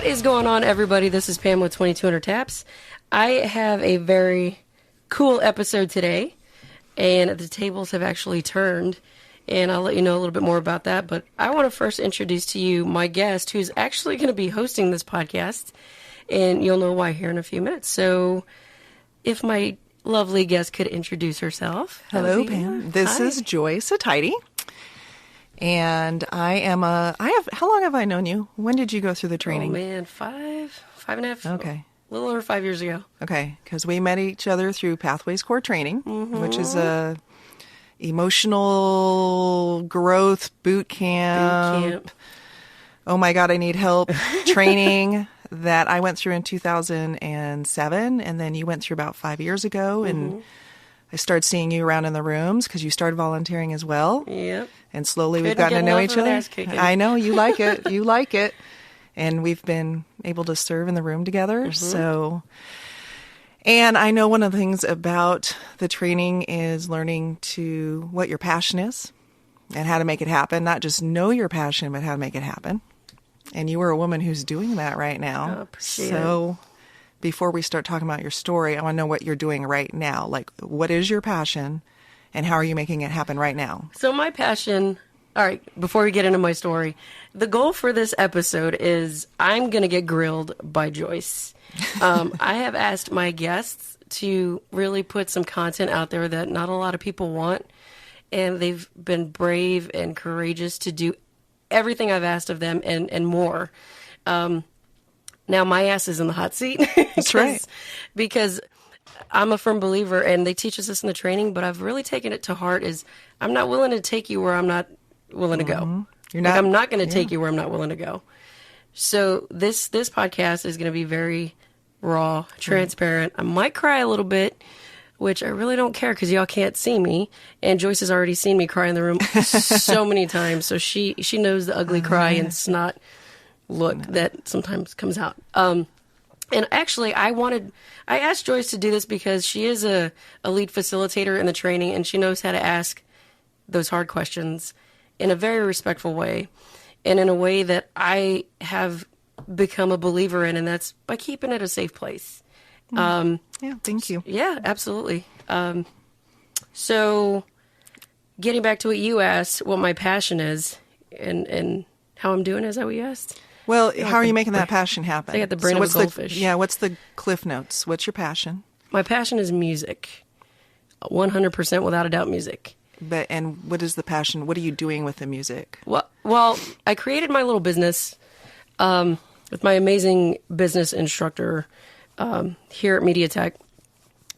What is going on, everybody? This is Pam with 2200 Taps. I have a very cool episode today, and the tables have actually turned, and I'll let you know a little bit more about that. But I want to first introduce to you my guest, who's actually going to be hosting this podcast, and you'll know why here in a few minutes. So if my lovely guest could introduce herself. Hello, Pam. This is Joyce Attidy. And how long have I known you? When did you go through the training? Oh, man, five and a half. Okay. A little over 5 years ago. Okay, because we met each other through Pathways Core Training, which is a emotional growth boot camp. Oh my God, I need help training that I went through in 2007, and then you went through about 5 years ago, and I started seeing you around in the rooms because you started volunteering as well. Yep. And slowly we've gotten to know each other. I know, you like it. You like it. And we've been able to serve in the room together. So, and I know one of the things about the training is learning to what your passion is and how to make it happen. Not just know your passion, but how to make it happen. And you are a woman who's doing that right now. Oh, appreciate so before we start talking about your story, I want to know what you're doing right now. Like, what is your passion and how are you making it happen right now? So my passion, all right, before we get into my story, the goal for this episode is I'm going to get grilled by Joyce. I have asked my guests to really put some content out there that not a lot of people want, and they've been brave and courageous to do everything I've asked of them and more. Now my ass is in the hot seat. That's right. Because I'm a firm believer, and they teach us this in the training, but I've really taken it to heart is I'm not willing to take you where I'm not willing to go. You're not, I'm not going to take you where I'm not willing to go. So this podcast is going to be very raw, transparent. I might cry a little bit, which I really don't care because y'all can't see me. And Joyce has already seen me cry in the room so many times. So she knows the ugly cry and snot look that sometimes comes out. And actually, I asked Joyce to do this because she is a lead facilitator in the training, and she knows how to ask those hard questions in a very respectful way, and in a way that I have become a believer in, and that's by keeping it a safe place. Yeah, thank you. Yeah, absolutely. So getting back to what you asked, what my passion is, and how I'm doing, is that what you asked? Well, how are you making that passion happen? I got the brain of a goldfish. What's the cliff notes? What's your passion? My passion is music. 100% without a doubt music. And what is the passion? What are you doing with the music? Well, I created my little business with my amazing business instructor here at Media Tech,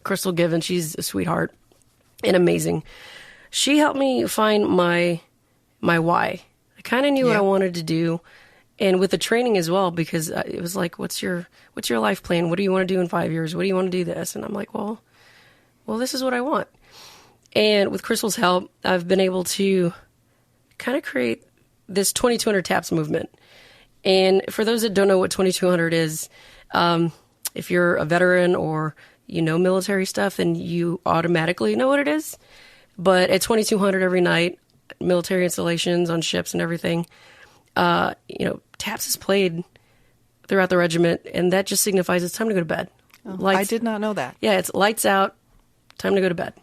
Crystal Given. She's a sweetheart and amazing. She helped me find my why. I kind of knew what I wanted to do. And with the training as well, because it was like, what's your life plan? What do you want to do in 5 years? What do you want to do this? And I'm like, well, this is what I want. And with Crystal's help, I've been able to kind of create this 2200 Taps movement. And for those that don't know what 2200 is, if you're a veteran or you know military stuff, then you automatically know what it is. But at 2200 every night, military installations on ships and everything, taps is played throughout the regiment, and that just signifies it's time to go to bed. I did not know that. Yeah, it's lights out, time to go to bed.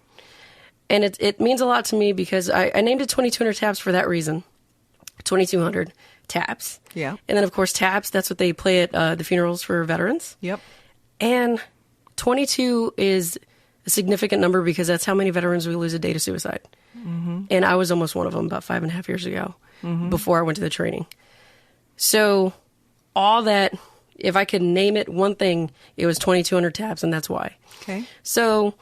And it means a lot to me because I named it 2200 Taps for that reason. 2200 Taps. Yeah. And then, of course, taps, that's what they play at the funerals for veterans. Yep. And 22 is a significant number because that's how many veterans we lose a day to suicide. Mm-hmm. And I was almost one of them about 5.5 years ago before I went to the training. So all that, if I could name it one thing, it was 2200 Taps, and that's why. Okay. So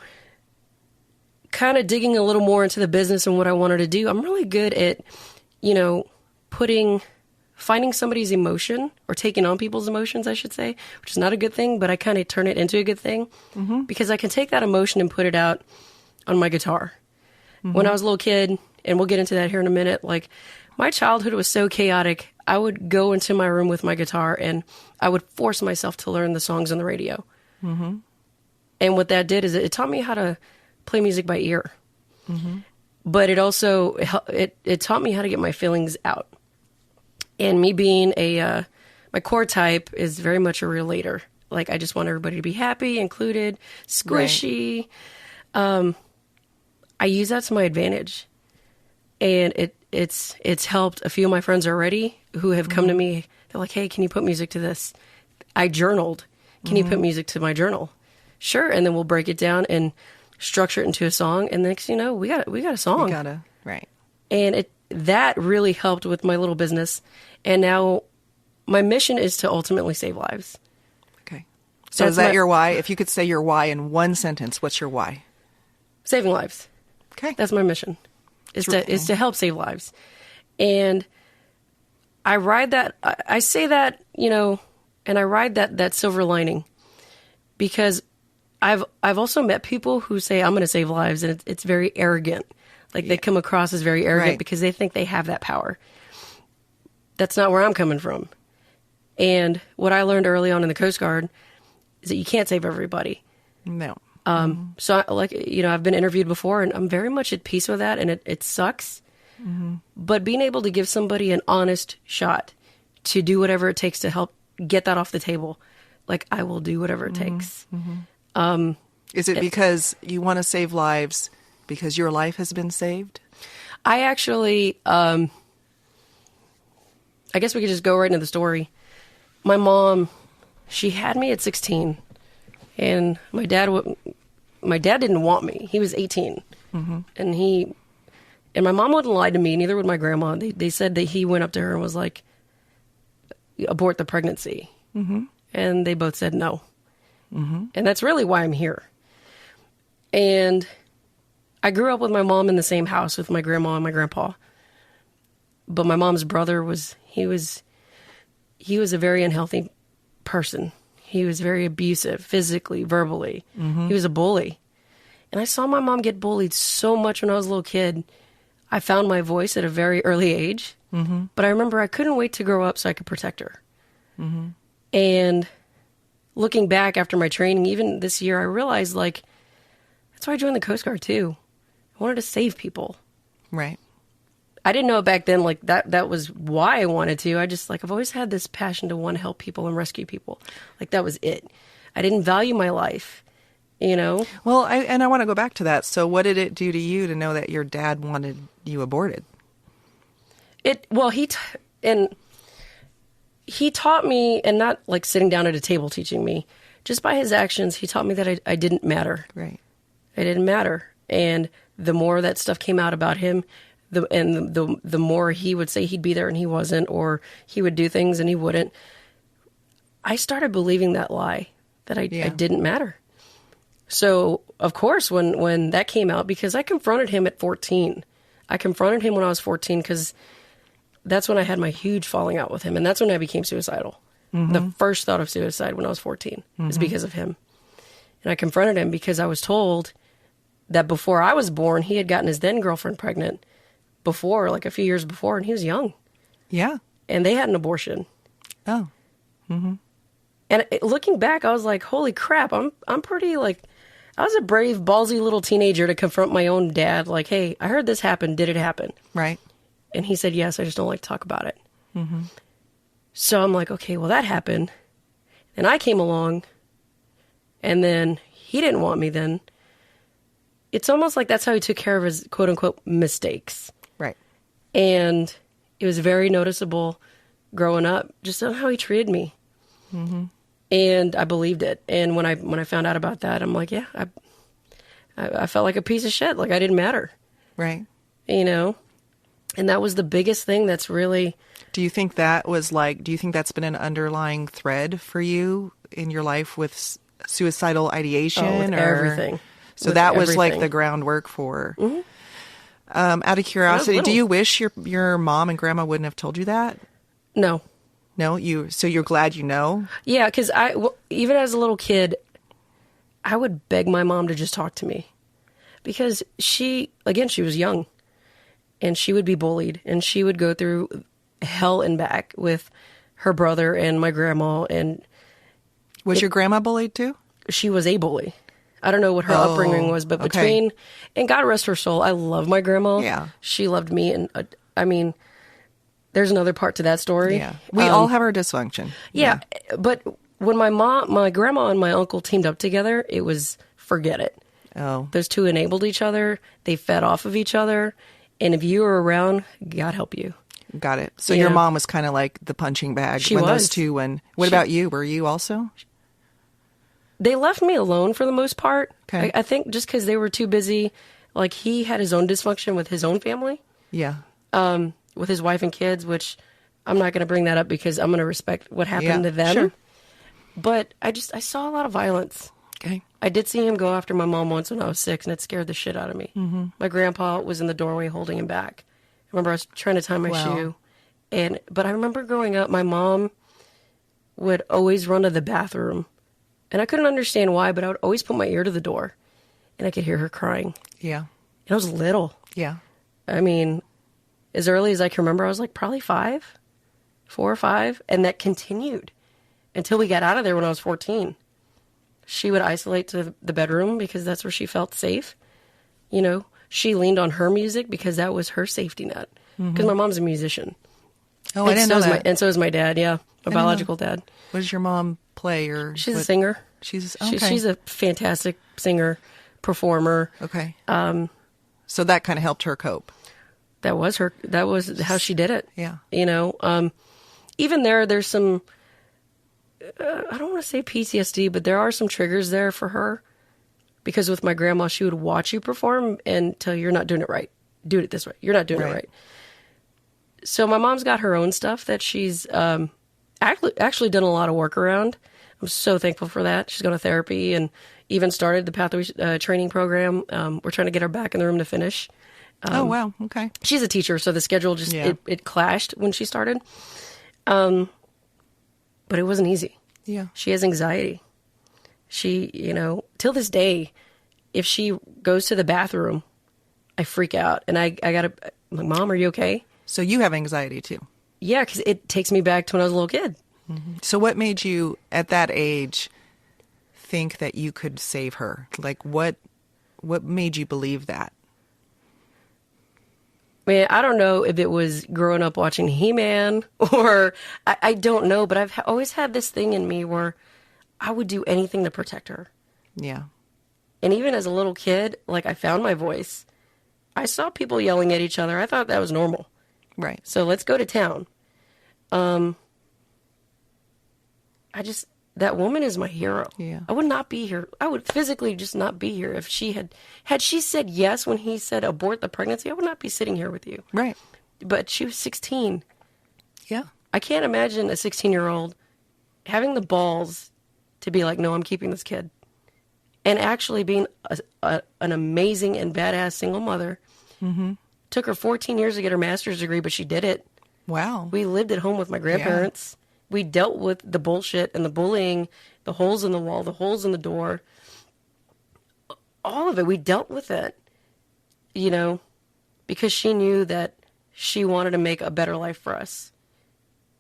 kind of digging a little more into the business and what I wanted to do, I'm really good at, finding somebody's emotion or taking on people's emotions, I should say, which is not a good thing, but I kind of turn it into a good thing because I can take that emotion and put it out on my guitar. When I was a little kid, and we'll get into that here in a minute, like my childhood was so chaotic. I would go into my room with my guitar and I would force myself to learn the songs on the radio. And what that did is it taught me how to play music by ear. But it also, it taught me how to get my feelings out. And me being a my core type is very much a relator. Like, I just want everybody to be happy, included, squishy. Right. I use that to my advantage. And it's helped a few of my friends already who have come to me. They're like, hey, can you put music to this? I journaled. Can you put music to my journal? Sure. And then we'll break it down and structure it into a song. And next, we got a song. Right. And that really helped with my little business. And now my mission is to ultimately save lives. Okay. So is that your why? If you could say your why in one sentence, what's your why? Saving lives. Okay. That's my mission. Is to help save lives. And I ride that, I say that, and I ride that silver lining because I've also met people who say, I'm going to save lives, and it's very arrogant. Like, they come across as very arrogant because they think they have that power. That's not where I'm coming from. And what I learned early on in the Coast Guard is that you can't save everybody. No. So, I've been interviewed before, and I'm very much at peace with that, and it sucks. But being able to give somebody an honest shot to do whatever it takes to help get that off the table, like, I will do whatever it takes. Is it because you want to save lives because your life has been saved? I actually, I guess we could just go right into the story. My mom, she had me at 16, and my dad didn't want me. He was 18, and my mom wouldn't lie to me. Neither would my grandma. They said that he went up to her and was like, abort the pregnancy. And they both said no. And that's really why I'm here. And I grew up with my mom in the same house with my grandma and my grandpa. But my mom's brother was a very unhealthy person. He was very abusive, physically, verbally. He was a bully. And I saw my mom get bullied so much when I was a little kid. I found my voice at a very early age. But I remember I couldn't wait to grow up so I could protect her. And looking back after my training, even this year, I realized, like, that's why I joined the Coast Guard, too. I wanted to save people. Right. I didn't know back then, like, that was why I wanted to. I've always had this passion to want to help people and rescue people. Like, that was it. I didn't value my life, Well, I want to go back to that. So what did it do to you to know that your dad wanted you aborted? He taught me, and not like sitting down at a table teaching me, just by his actions, he taught me that I didn't matter. Right. I didn't matter. And the more that stuff came out about him, the more he would say he'd be there and he wasn't, or he would do things and he wouldn't. I started believing that lie, that I didn't matter. So, of course, when that came out, because I confronted him at 14. I confronted him when I was 14 because that's when I had my huge falling out with him. And that's when I became suicidal. The first thought of suicide when I was 14 is because of him. And I confronted him because I was told that before I was born, he had gotten his then girlfriend pregnant before, like a few years before, and he was young. Yeah. And they had an abortion. Oh. And looking back, I was like, holy crap, I'm pretty, like, I was a brave, ballsy little teenager to confront my own dad. Like, hey, I heard this happen. Did it happen? Right. And he said, yes, I just don't like to talk about it. So I'm like, okay, well, that happened. And I came along, and then he didn't want me then. It's almost like that's how he took care of his quote-unquote mistakes. Right. And it was very noticeable growing up, just on how he treated me. And I believed it. And when I found out about that, I'm like, yeah, I felt like a piece of shit. Like, I didn't matter. Right. And that was the biggest thing that's really... Do you think that's been an underlying thread for you in your life with suicidal ideation? With everything. So that was like the groundwork for... out of curiosity, do you wish your mom and grandma wouldn't have told you that? No. No? So you're glad you know? Yeah, because even as a little kid, I would beg my mom to just talk to me. Because she was young. And she would be bullied. And she would go through hell and back with her brother and my grandma. And was your grandma bullied too? She was a bully. I don't know what her upbringing was, but between, and God rest her soul, I love my grandma. Yeah. She loved me. And there there's another part to that story. Yeah. We all have our dysfunction. Yeah. But when my grandma and my uncle teamed up together, it was forget it. Oh. Those two enabled each other. They fed off of each other. And if you were around, God help you. Got it. So your mom was kind of like the punching bag. She when was. Those two, what about you? Were you also? They left me alone for the most part. Okay. I think just because they were too busy. Like, he had his own dysfunction with his own family. Yeah. With his wife and kids, which I'm not going to bring that up because I'm going to respect what happened to them. Sure. But I saw a lot of violence. Okay. I did see him go after my mom once when I was 6, and it scared the shit out of me. Mm-hmm. My grandpa was in the doorway holding him back. I remember I was trying to tie my shoe. But I remember growing up, my mom would always run to the bathroom. And I couldn't understand why, but I would always put my ear to the door. And I could hear her crying. Yeah. And I was little. Yeah. I mean, as early as I can remember, I was like probably 4 or 5. And that continued until we got out of there when I was 14. She would isolate to the bedroom because that's where she felt safe. You know, she leaned on her music because that was her safety net. Because my mom's a musician. Oh, I didn't know that. And so is my dad, yeah. My biological dad. What does your mom play? She's a singer. She's a fantastic singer, performer. Okay. So that kind of helped her cope. That was how she did it. Yeah. You know, even there's some, I don't want to say PTSD, but there are some triggers there for her. Because with my grandma, she would watch you perform and tell you, you're not doing it right. Do it this way. You're not doing it right. So my mom's got her own stuff that she's actually done a lot of work around. I'm so thankful for that. She's gone to therapy and even started the pathway training program. We're trying to get her back in the room to finish. Oh, wow. Okay. She's a teacher, so the schedule just, it clashed when she started. But it wasn't easy. Yeah. She has anxiety. She, you know, till this day, if she goes to the bathroom, I freak out. And I'm like, Mom, are you okay? So you have anxiety too? Yeah, because it takes me back to when I was a little kid. Mm-hmm. So what made you, at that age, think that you could save her? Like, what made you believe that? Man, I don't know if it was growing up watching He-Man or I don't know, but I've always had this thing in me where I would do anything to protect her. Yeah. And even as a little kid, like, I found my voice. I saw people yelling at each other. I thought that was normal. Right. So let's go to town. That woman is my hero. Yeah. I would not be here. I would physically just not be here if she had she said yes when he said abort the pregnancy. I would not be sitting here with you. Right. But she was 16. Yeah. I can't imagine a 16-year-old having the balls to be like, no, I'm keeping this kid. And actually being an amazing and badass single mother. Mm-hmm. Took her 14 years to get her master's degree, but she did it. Wow. We lived at home with my grandparents. Yeah. We dealt with the bullshit and the bullying, the holes in the wall, the holes in the door. All of it. We dealt with it, you know, because she knew that she wanted to make a better life for us.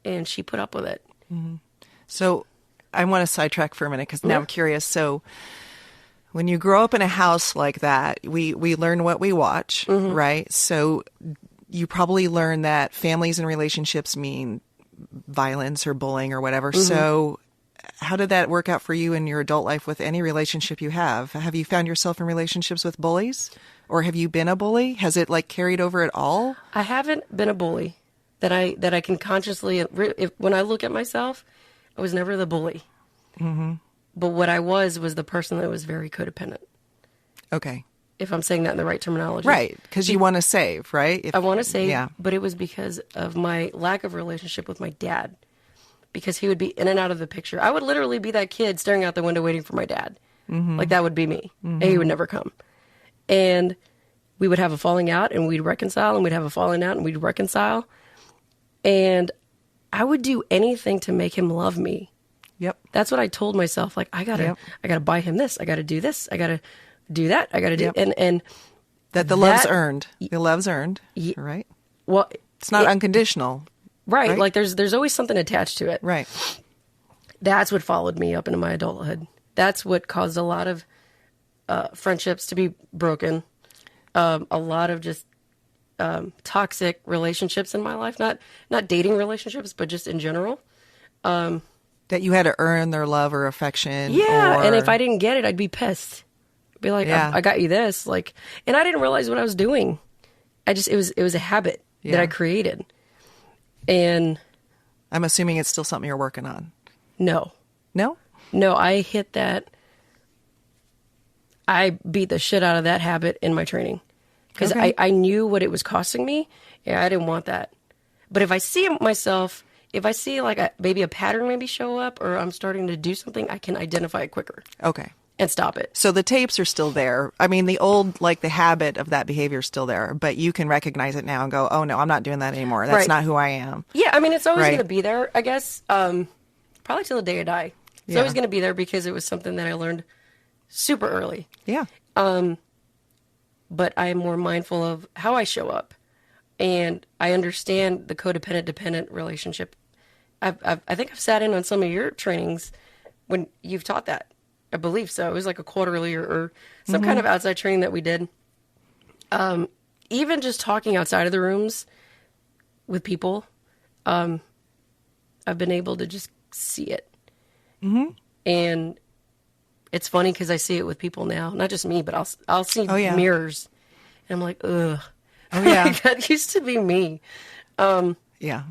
And she put up with it. Mm-hmm. So I want to sidetrack for a minute because now I'm curious. So when you grow up in a house like that, we learn what we watch, right? So you probably learn that families and relationships mean violence or bullying or whatever. Mm-hmm. So how did that work out for you in your adult life with any relationship you have? Have you found yourself in relationships with bullies? Or have you been a bully? Has it like carried over at all? I haven't been a bully that I can consciously, when I look at myself, I was never the bully. Mm-hmm. But what I was the person that was very codependent. Okay. If I'm saying that in the right terminology. Right, because you want to save, right? I want to save, but it was because of my lack of relationship with my dad. Because he would be in and out of the picture. I would literally be that kid staring out the window waiting for my dad. Mm-hmm. Like, that would be me. Mm-hmm. And he would never come. And we would have a falling out, and we'd reconcile, and we'd have a falling out, and we'd reconcile. And I would do anything to make him love me. Yep. That's what I told myself. Like, I gotta buy him this. I gotta do this. I gotta do that. I gotta do, and that the love's earned. The love's earned, right? Well, it's not unconditional. Right. Like, there's always something attached to it. Right. That's what followed me up into my adulthood. That's what caused a lot of friendships to be broken. A lot of just toxic relationships in my life, not dating relationships, but just in general. That you had to earn their love or affection. Yeah, and if I didn't get it, I'd be pissed. I'd be like, Yeah. I got you this, like, and I didn't realize what I was doing. It was a habit that I created, and I'm assuming it's still something you're working on. no, I hit that. I beat the shit out of that habit in my training because I knew what it was costing me. Yeah, I didn't want that. But if I see myself, if I see like maybe a pattern maybe show up, or I'm starting to do something, I can identify it quicker. Okay. And stop it. So the tapes are still there. I mean, the old, like the habit of that behavior is still there, but you can recognize it now and go, oh no, I'm not doing that anymore. That's not who I am. Yeah, I mean, it's always going to be there, I guess, probably till the day I die. It's always going to be there because it was something that I learned super early. Yeah. But I am more mindful of how I show up. And I understand the codependent-dependent relationship. I think I've sat in on some of your trainings when you've taught that. I believe so. It was like a quarterly or some kind of outside training that we did. Even just talking outside of the rooms with people, I've been able to just see it. Mm-hmm. And it's funny because I see it with people now. Not just me, but I'll see mirrors. And I'm like, ugh. Oh, yeah. That used to be me. Yeah.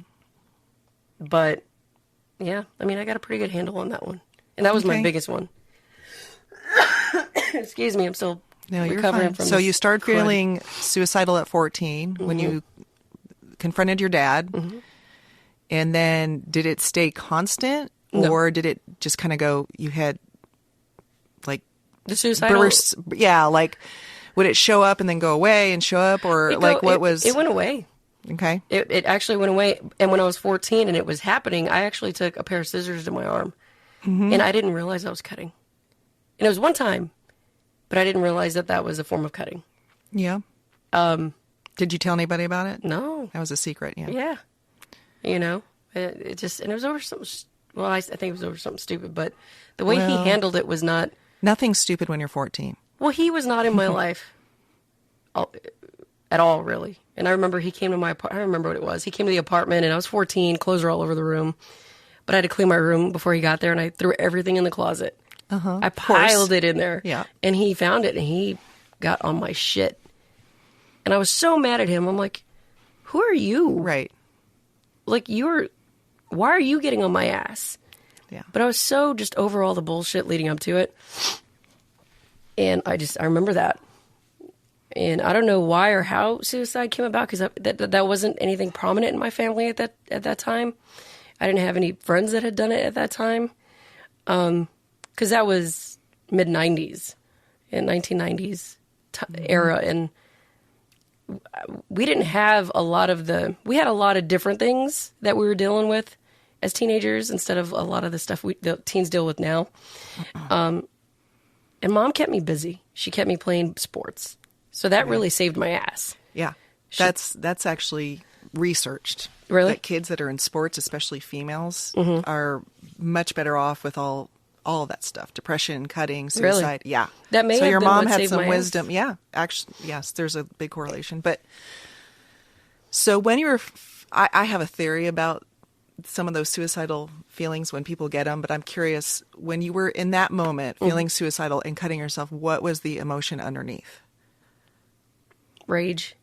But, yeah, I mean, I got a pretty good handle on that one. And that was my biggest one. Excuse me, I'm still recovering from So you started feeling suicidal at 14 when you confronted your dad. Mm-hmm. And then did it stay constant? No. Or did it just kind of go, you had like the suicidal bursts? Yeah, like would it show up and then go away and show up? Or it went away. Okay. It actually went away. And when I was 14 and it was happening, I actually took a pair of scissors to my arm. Mm-hmm. And I didn't realize I was cutting. And it was one time, but I didn't realize that was a form of cutting. Yeah. Did you tell anybody about it? No. That was a secret, yeah. Yeah. You know, it just, and it was over something, well, I think it was over something stupid, but the way he handled it was not. Nothing stupid when you're 14. Well, he was not in my life at all, really. And I remember he came to my apartment. I don't remember what it was. He came to the apartment, and I was 14, clothes were all over the room. But I had to clean my room before he got there, and I threw everything in the closet. I piled it in there. Yeah. And he found it, and he got on my shit. And I was so mad at him. I'm like, who are you? Right. Like, why are you getting on my ass? Yeah. But I was so just over all the bullshit leading up to it. And I remember that. And I don't know why or how suicide came about, because that wasn't anything prominent in my family at that time. I didn't have any friends that had done it at that time. Because that was mid-90s and 1990s era. And we didn't have we had a lot of different things that we were dealing with as teenagers instead of a lot of the stuff the teens deal with now. And Mom kept me busy. She kept me playing sports. So that really saved my ass. Yeah. That's actually researched. Really? That kids that are in sports, especially females, are much better off with all of that stuff. Depression, cutting, suicide. Really? Yeah. That may so have your been mom what had saved some my wisdom. ass. Yeah. Actually, yes, there's a big correlation. But so when you were, I have a theory about some of those suicidal feelings when people get them, but I'm curious, when you were in that moment feeling suicidal and cutting yourself, what was the emotion underneath? Rage.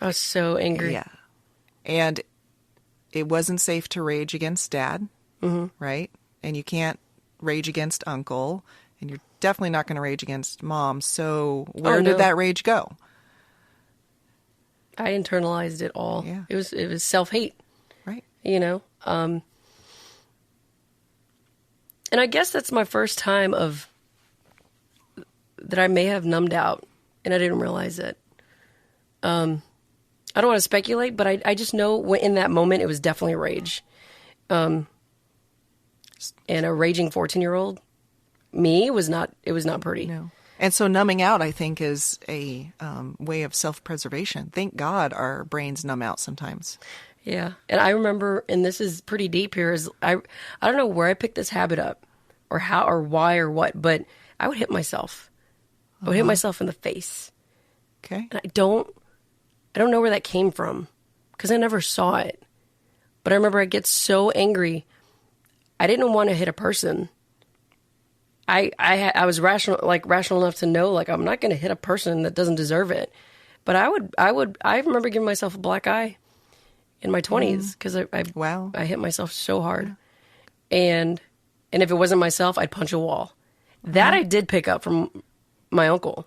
I was so angry. Yeah. And it wasn't safe to rage against Dad, right? And you can't rage against Uncle, and you're definitely not going to rage against Mom. So where did that rage go? I internalized it all. Yeah. It was self-hate. Right. You know? And I guess that's my first time that I may have numbed out, and I didn't realize it. I don't want to speculate, but I just know in that moment it was definitely rage. And a raging 14-year-old, it was not pretty. No. And so numbing out, I think, is a way of self-preservation. Thank God our brains numb out sometimes. Yeah. And I remember, and this is pretty deep here, is I don't know where I picked this habit up or how or why or what, but I would hit myself. I would hit myself in the face. Okay. And I don't I don't know where that came from because I never saw it. But I remember I'd get so angry. I didn't want to hit a person. I was rational enough to know, like, I'm not going to hit a person that doesn't deserve it. But I remember giving myself a black eye in my 20s because I hit myself so hard. And if it wasn't myself, I'd punch a wall. That I did pick up from my uncle.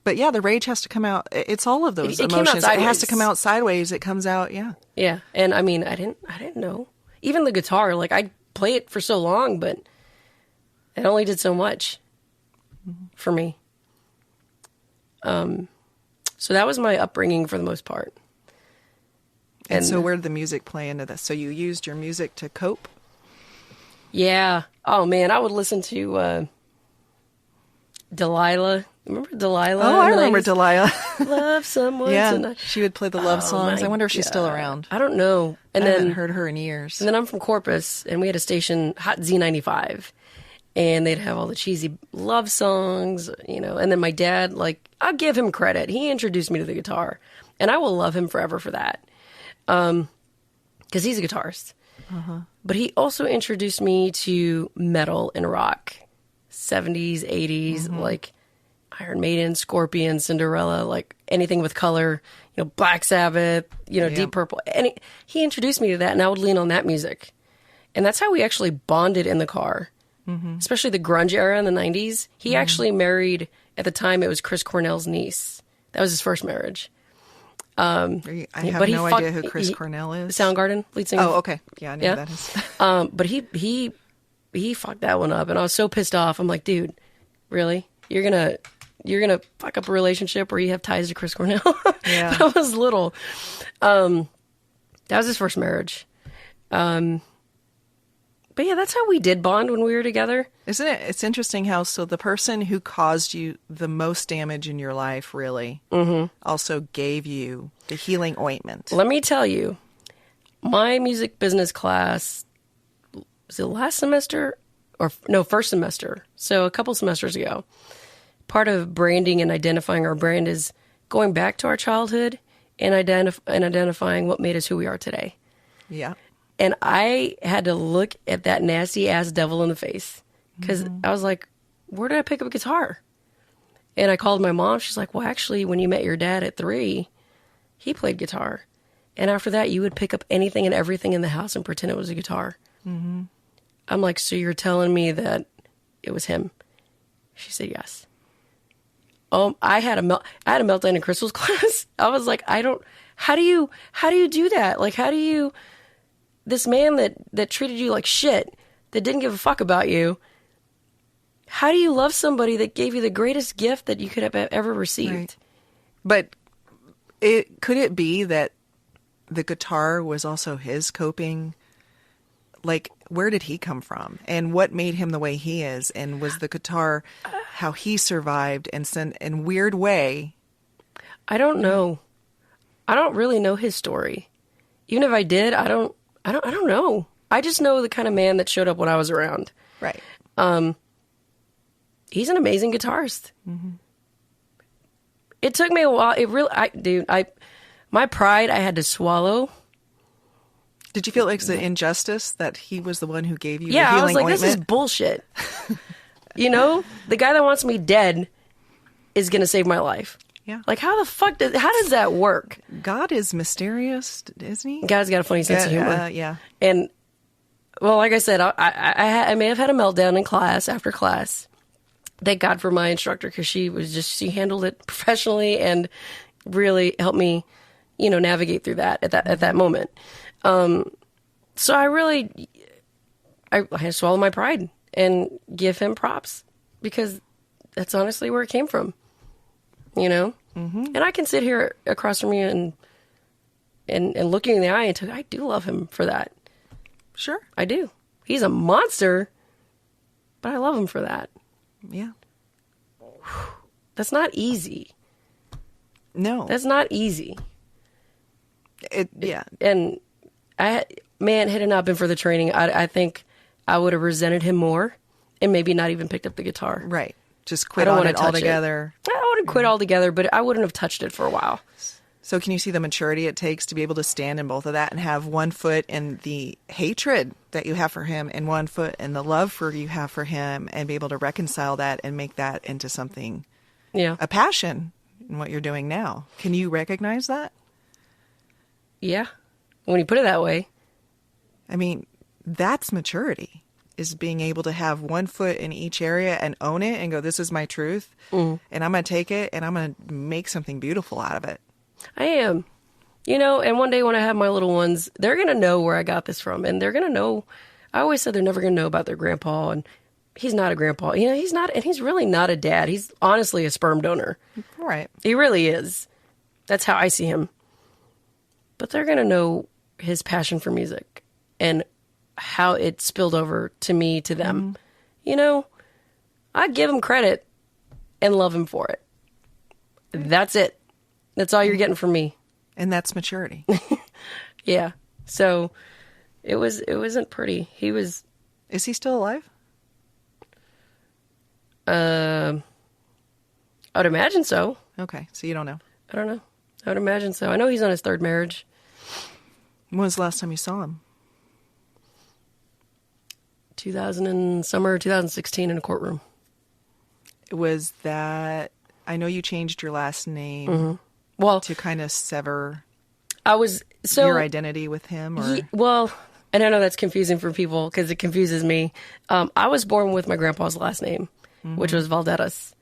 But yeah, the rage has to come out. It's all of those it emotions. It has to come out sideways. It comes out, yeah. Yeah, and I mean, I didn't know. Even the guitar, like, I play it for so long, but it only did so much for me. So that was my upbringing for the most part. And so where did the music play into this? So you used your music to cope? Yeah. Oh, man, I would listen to Delilah. Remember Delilah? Oh, I remember Delilah. Love someone tonight. She would play the love songs. I wonder if she's still around. I don't know. And I haven't heard her in years. And then I'm from Corpus, and we had a station, Hot Z95, and they'd have all the cheesy love songs, you know. And then my dad, like, I'll give him credit. He introduced me to the guitar, and I will love him forever for that, because he's a guitarist. But he also introduced me to metal and rock, 70s, 80s, like Iron Maiden, Scorpion, Cinderella, like anything with color, you know, Black Sabbath, you know, Deep Purple. And he introduced me to that, and I would lean on that music. And that's how we actually bonded in the car, especially the grunge era in the 90s. He actually married, at the time, it was Chris Cornell's niece. That was his first marriage. I have no idea who Chris Cornell is. Soundgarden, lead singer. Oh, okay. Yeah, I know who that is. But he fucked that one up, and I was so pissed off. I'm like, dude, really? You're gonna fuck up a relationship where you have ties to Chris Cornell? Yeah. But I was little. That was his first marriage. But yeah, that's how we did bond when we were together. Isn't it? It's interesting how, so the person who caused you the most damage in your life, really, also gave you the healing ointment. Let me tell you, my music business class, was it last semester? First semester. So a couple semesters ago. Part of branding and identifying our brand is going back to our childhood and identifying what made us who we are today. Yeah. And I had to look at that nasty ass devil in the face because I was like, where did I pick up a guitar? And I called my mom. She's like, well, actually, when you met your dad at 3, he played guitar. And after that, you would pick up anything and everything in the house and pretend it was a guitar. I'm like, so you're telling me that it was him? She said, yes. I had a meltdown in Crystal's class. I was like, how do you do that? Like, this man that treated you like shit, that didn't give a fuck about you, how do you love somebody that gave you the greatest gift that you could have ever received? Right. But could it be that the guitar was also his coping? Like, where did he come from? And what made him the way he is? And was the guitar how he survived and sent in weird way? I don't know. I don't really know his story. Even if I did, I don't know. I just know the kind of man that showed up when I was around. Right. He's an amazing guitarist. It took me a while. My pride I had to swallow. Did you feel like it's an injustice that he was the one who gave you the healing ointment? I was like, this is bullshit. You know, the guy that wants me dead is going to save my life. Yeah. Like, how does that work? God is mysterious, isn't he? God's got a funny sense of humor. Yeah. And, well, like I said, I may have had a meltdown in class after class. Thank God for my instructor, because she handled it professionally and really helped me, you know, navigate through that at that moment. So I had to swallow my pride and give him props, because that's honestly where it came from, you know? And I can sit here across from you and looking in the eye and tell you, I do love him for that. Sure. I do. He's a monster, but I love him for that. Yeah. That's not easy. No. That's not easy. Yeah. And had it not been for the training, I think I would have resented him more and maybe not even picked up the guitar. Right. just quit on it altogether. I wouldn't quit altogether, but I wouldn't have touched it for a while. So can you see the maturity it takes to be able to stand in both of that and have one foot in the hatred that you have for him and one foot in the love you have for him, and be able to reconcile that and make that into something, a passion in what you're doing now? Can you recognize that? Yeah. When you put it that way. I mean, that's maturity, is being able to have one foot in each area and own it and go, this is my truth, and I'm going to take it and I'm going to make something beautiful out of it. I am. And one day when I have my little ones, they're going to know where I got this from. And they're going to know. I always said they're never going to know about their grandpa. And he's not a grandpa. He's not. And he's really not a dad. He's honestly a sperm donor. Right. He really is. That's how I see him. But they're going to know his passion for music and how it spilled over to me, to them. I give him credit and love him for it. That's it. That's all you're getting from me. And that's maturity. Yeah. So it wasn't pretty. Is he still alive? I would imagine so. Okay. So you don't know. I don't know. I would imagine so. I know he's on his third marriage. When was the last time you saw him? Summer 2016 in a courtroom. Was that, I know you changed your last name to kind of sever your identity with him? Or? And I know that's confusing for people because it confuses me. I was born with my grandpa's last name, which was Valderas.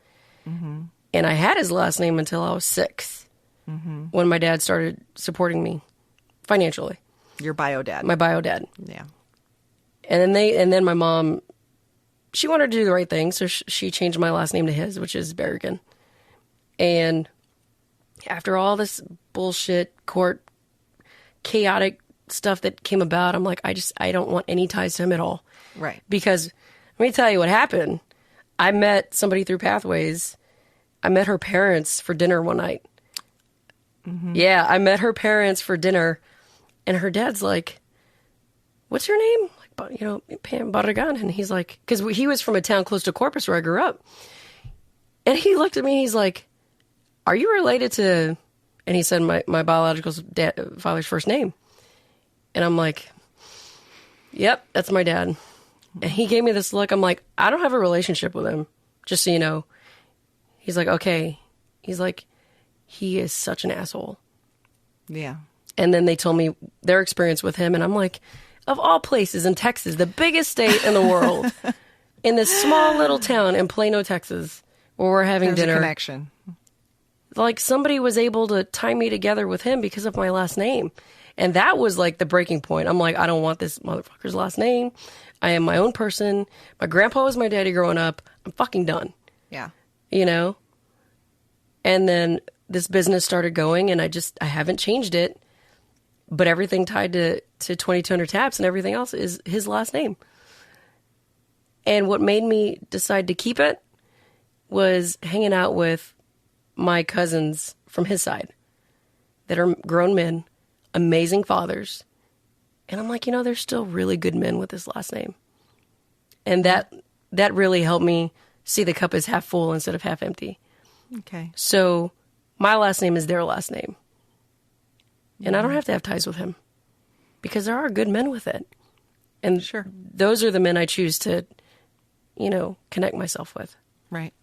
Mm-hmm. And I had his last name until I was 6, when my dad started supporting me financially. Your bio dad. My bio dad. Yeah. And then my mom, she wanted to do the right thing, so she changed my last name to his, which is Berrigan. And after all this bullshit court chaotic stuff that came about, I'm like, I don't want any ties to him at all. Right. Because let me tell you what happened. I met somebody through Pathways. I met her parents for dinner one night. Mm-hmm. Yeah, I met her parents for dinner, and her dad's like, "What's your name?" Like, Pam Barragan. And he's like, because he was from a town close to Corpus where I grew up. And he looked at me, he's like, "Are you related to," and he said my biological father's first name. And I'm like, "Yep, that's my dad." And he gave me this look. I'm like, "I don't have a relationship with him, just so you know." He's like, "Okay." He's like, "He is such an asshole." Yeah. And then they told me their experience with him. And I'm like, of all places in Texas, the biggest state in the world, in this small little town in Plano, Texas, where we're having dinner. There's a connection. Like, somebody was able to tie me together with him because of my last name. And that was like the breaking point. I'm like, I don't want this motherfucker's last name. I am my own person. My grandpa was my daddy growing up. I'm fucking done. Yeah. And then this business started going, and I haven't changed it. But everything tied to 2200 Taps and everything else is his last name. And what made me decide to keep it was hanging out with my cousins from his side that are grown men, amazing fathers. And I'm like, there's still really good men with this last name. And that really helped me see the cup as half full instead of half empty. Okay. So my last name is their last name. And I don't have to have ties with him because there are good men with it. And sure, those are the men I choose to, connect myself with. Right.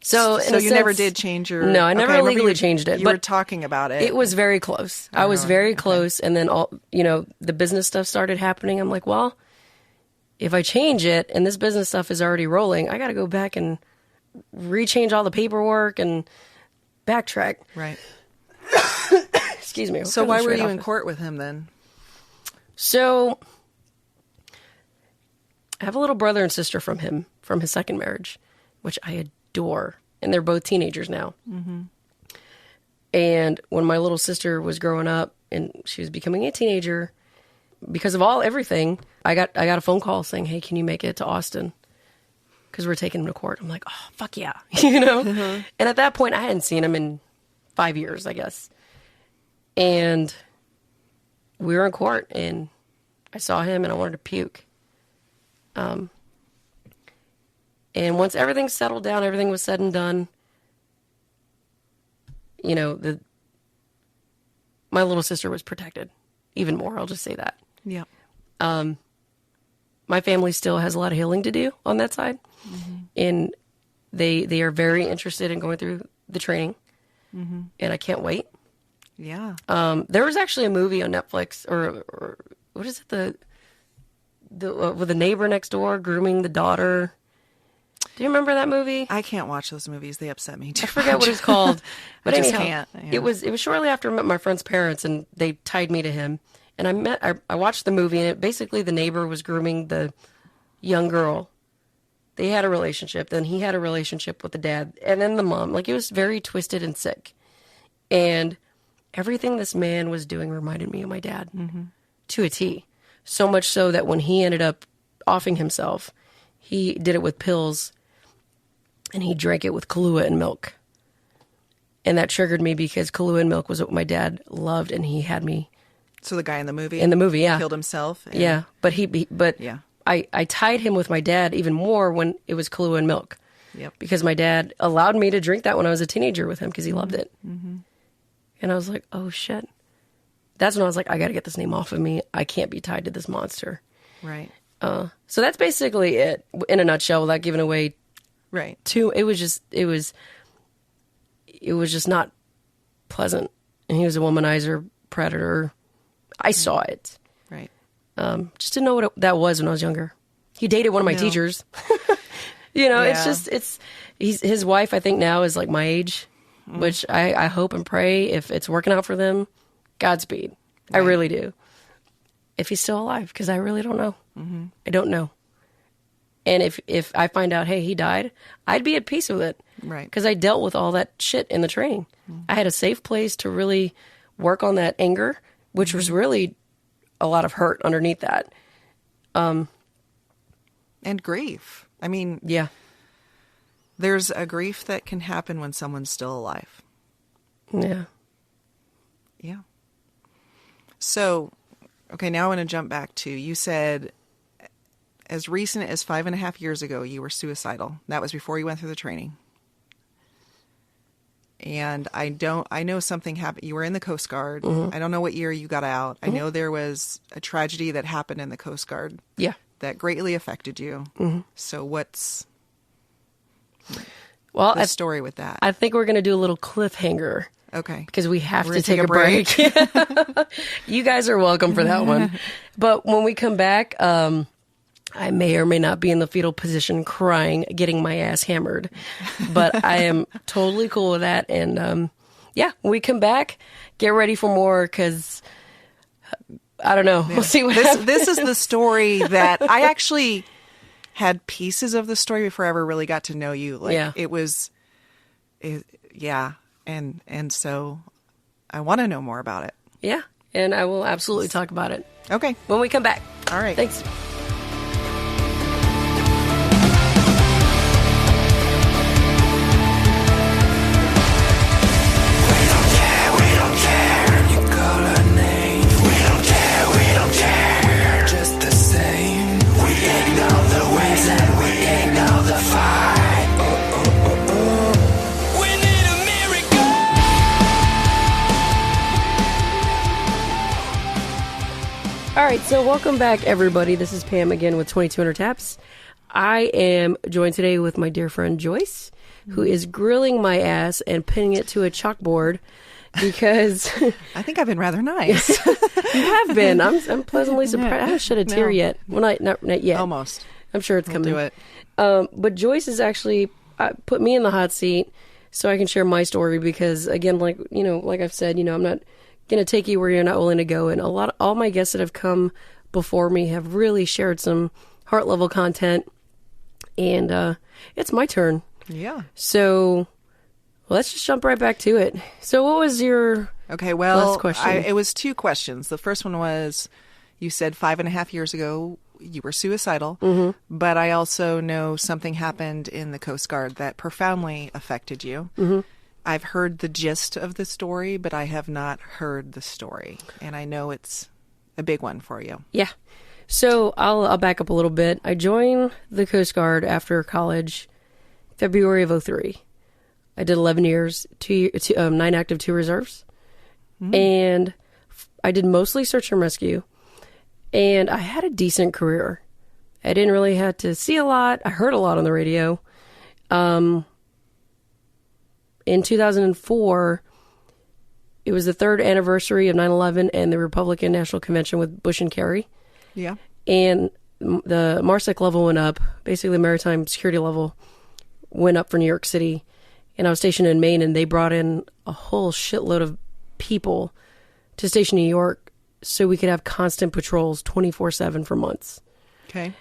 So you never did change your... No, I never legally changed it. You were talking about it. It was very close. I was very close. And then the business stuff started happening. I'm like, well, if I change it and this business stuff is already rolling, I got to go back and rechange all the paperwork and backtrack. Right. Excuse me. So why were you in court with him then? So I have a little brother and sister from him, from his second marriage, which I adore. And they're both teenagers now. Mm-hmm. And when my little sister was growing up and she was becoming a teenager, because of everything, I got a phone call saying, "Hey, can you make it to Austin? Because we're taking him to court." I'm like, "Oh, fuck yeah." Mm-hmm. And at that point, I hadn't seen him in 5 years, I guess. And we were in court, and I saw him, and I wanted to puke. And And once everything settled down, everything was said and done, you know, my little sister was protected even more. I'll just say that. Yeah. My family still has a lot of healing to do on that side. Mm-hmm. And they are very interested in going through the training. Mm-hmm. And I can't wait. Yeah. There was actually a movie on Netflix, or what is it? With the neighbor next door grooming the daughter. Do you remember that movie? I can't watch those movies. They upset me too I forget what it's called. But I just anyhow, can't. Yeah. It was shortly after I met my friend's parents, and they tied me to him. And I watched the movie, and basically the neighbor was grooming the young girl. They had a relationship. Then he had a relationship with the dad, and then the mom. Like, it was very twisted and sick. And everything this man was doing reminded me of my dad, mm-hmm. to a T. So much so that when he ended up offing himself, he did it with pills, and he drank it with Kahlua and milk. And that triggered me because Kahlua and milk was what my dad loved, and he had me. So the guy in the movie? In the movie, yeah. Killed himself? And... Yeah. But yeah. I tied him with my dad even more when it was Kahlua and milk. Yep. Because my dad allowed me to drink that when I was a teenager with him because he loved it. Mm-hmm. And I was like, oh, shit. That's when I was like, I got to get this name off of me. I can't be tied to this monster. Right. So that's basically it in a nutshell, without giving away. Right. It was just not pleasant. And he was a womanizer, predator. I saw it. Right. Just didn't know what that was when I was younger. He dated one of my teachers. You know, yeah. His wife, I think now is like my age, which I hope and pray if it's working out for them, Godspeed. Right. I really do. If he's still alive, because I really don't know. Mm-hmm. I don't know. And if I find out, hey, he died, I'd be at peace with it. Right. Because I dealt with all that shit in the training. Mm-hmm. I had a safe place to really work on that anger, which was really a lot of hurt underneath that. And grief. I mean, yeah. There's a grief that can happen when someone's still alive. Yeah. Yeah. So, okay, now I want to jump back to, you said as recent as 5.5 years ago, you were suicidal. That was before you went through the training. And I know something happened. You were in the Coast Guard. Mm-hmm. I don't know what year you got out. Mm-hmm. I know there was a tragedy that happened in the Coast Guard. Yeah. That greatly affected you. Mm-hmm. So what's the story with that? I think we're going to do a little cliffhanger. Okay. Because we have to take a break. You guys are welcome for that one. But when we come back, I may or may not be in the fetal position crying, getting my ass hammered. But I am totally cool with that. And when we come back, get ready for more because I don't know. Yeah. We'll see what happens. This is the story that I actually had pieces of the story before I ever really got to know you. Like, it was, yeah. And so I want to know more about it. Yeah. And I will absolutely talk about it. Okay. When we come back. All right. Thanks. All right, so welcome back, everybody. This is Pam again with 2200 Taps. I am joined today with my dear friend Joyce, who is grilling my ass and pinning it to a chalkboard because I think I've been rather nice. You have been. I'm pleasantly surprised. I haven't shed a tear yet. Well, not yet. Almost. I'm sure it's coming. Do it. But Joyce has actually put me in the hot seat so I can share my story because, again, like I've said, I'm not going to take you where you're not willing to go. And all my guests that have come before me have really shared some heart level content. And it's my turn. Yeah. So let's just jump right back to it. So what was your last question? It was 2 questions. The first one was, you said 5.5 years ago you were suicidal, mm-hmm. but I also know something happened in the Coast Guard that profoundly affected you. Mm-hmm. I've heard the gist of the story, but I have not heard the story. And I know it's a big one for you. Yeah. So I'll back up a little bit. I joined the Coast Guard after college, February of 2003. I did 11 years, 9 active, 2 reserves. And I did mostly search and rescue. And I had a decent career. I didn't really have to see a lot. I heard a lot on the radio. In 2004, it was the 3rd anniversary of 9/11 and the Republican National Convention with Bush and Kerry. Yeah. And the MARSEC level went up. Basically, the maritime security level went up for New York City. And I was stationed in Maine, and they brought in a whole shitload of people to station New York so we could have constant patrols 24/7 for months. Okay.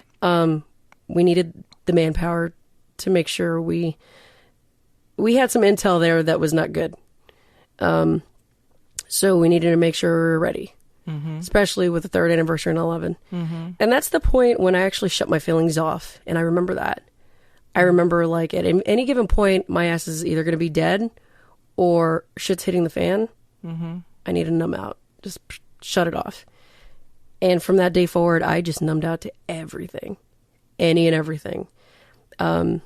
We needed the manpower to make sure we had some intel there that was not good. So we needed to make sure we were ready, especially with the 3rd anniversary in 11. And that's the point when I actually shut my feelings off. And I remember that. I remember, like, at any given point, my ass is either going to be dead or shit's hitting the fan. I need to numb out. Just shut it off. And from that day forward, I just numbed out to everything. Any and everything. And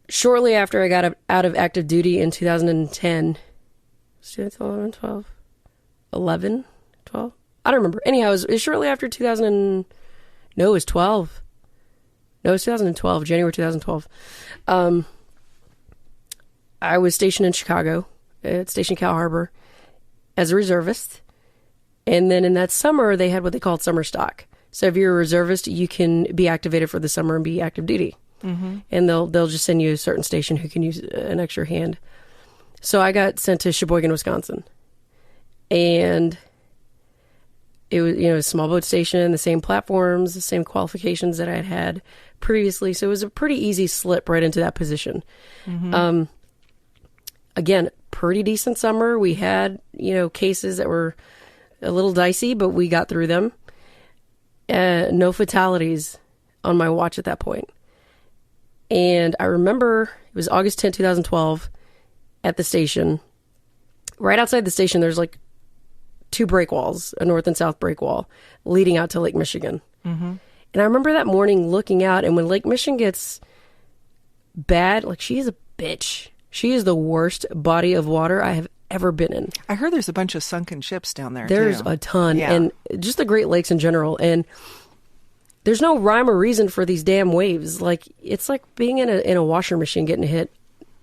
shortly after I got out of active duty in 2010, 11, 12, 11, 12? I don't remember. Anyhow, it was shortly after 2000. No, it was 12. No, it was 2012, January 2012. I was stationed in Chicago at Station Cal Harbor as a reservist. And then in that summer, they had what they called summer stock. So if you're a reservist, you can be activated for the summer and be active duty. And they'll just send you a certain station who can use an extra hand. So I got sent to Sheboygan, Wisconsin. And it was, a small boat station, the same platforms, the same qualifications that I had had previously. So it was a pretty easy slip right into that position. Again, pretty decent summer. We had, cases that were a little dicey, but we got through them. No fatalities on my watch at that point. And I remember it was August 10, 2012 at the station. Right outside the station, there's like 2 break walls, a north and south break wall, leading out to Lake Michigan. And I remember that morning looking out, and when Lake Michigan gets bad, like, she is a bitch. She is the worst body of water I have ever been in. I heard there's a bunch of sunken ships down there, There's too. a ton. Yeah. And just the Great Lakes in general. And there's no rhyme or reason for these damn waves. Like, it's like being in a washer machine getting hit,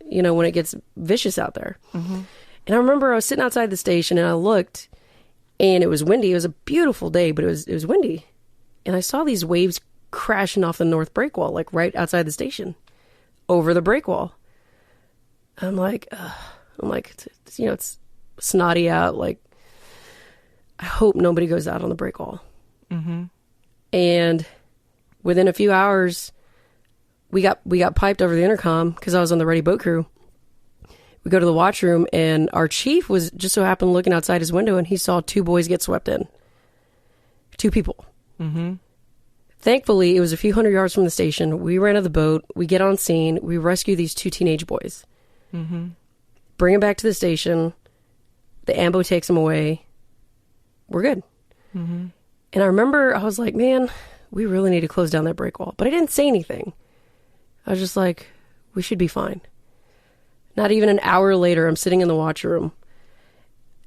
when it gets vicious out there. And I remember I was sitting outside the station, and I looked, and it was windy. It was a beautiful day, but it was windy. And I saw these waves crashing off the north break wall, like right outside the station, over the break wall. I'm like, it's snotty out. Like, I hope nobody goes out on the break wall. And within a few hours, we got piped over the intercom because I was on the ready boat crew. We go to the watch room, and our chief was just so happened looking outside his window, and he saw 2 boys get swept in. 2 people. Thankfully, it was a few hundred yards from the station. We ran to the boat. We get on scene. We rescue these 2 teenage boys. Bring them back to the station. The ambo takes them away. We're good. And I remember I was like, man, we really need to close down that break wall. But I didn't say anything. I was just like, we should be fine. Not even an hour later, I'm sitting in the watch room,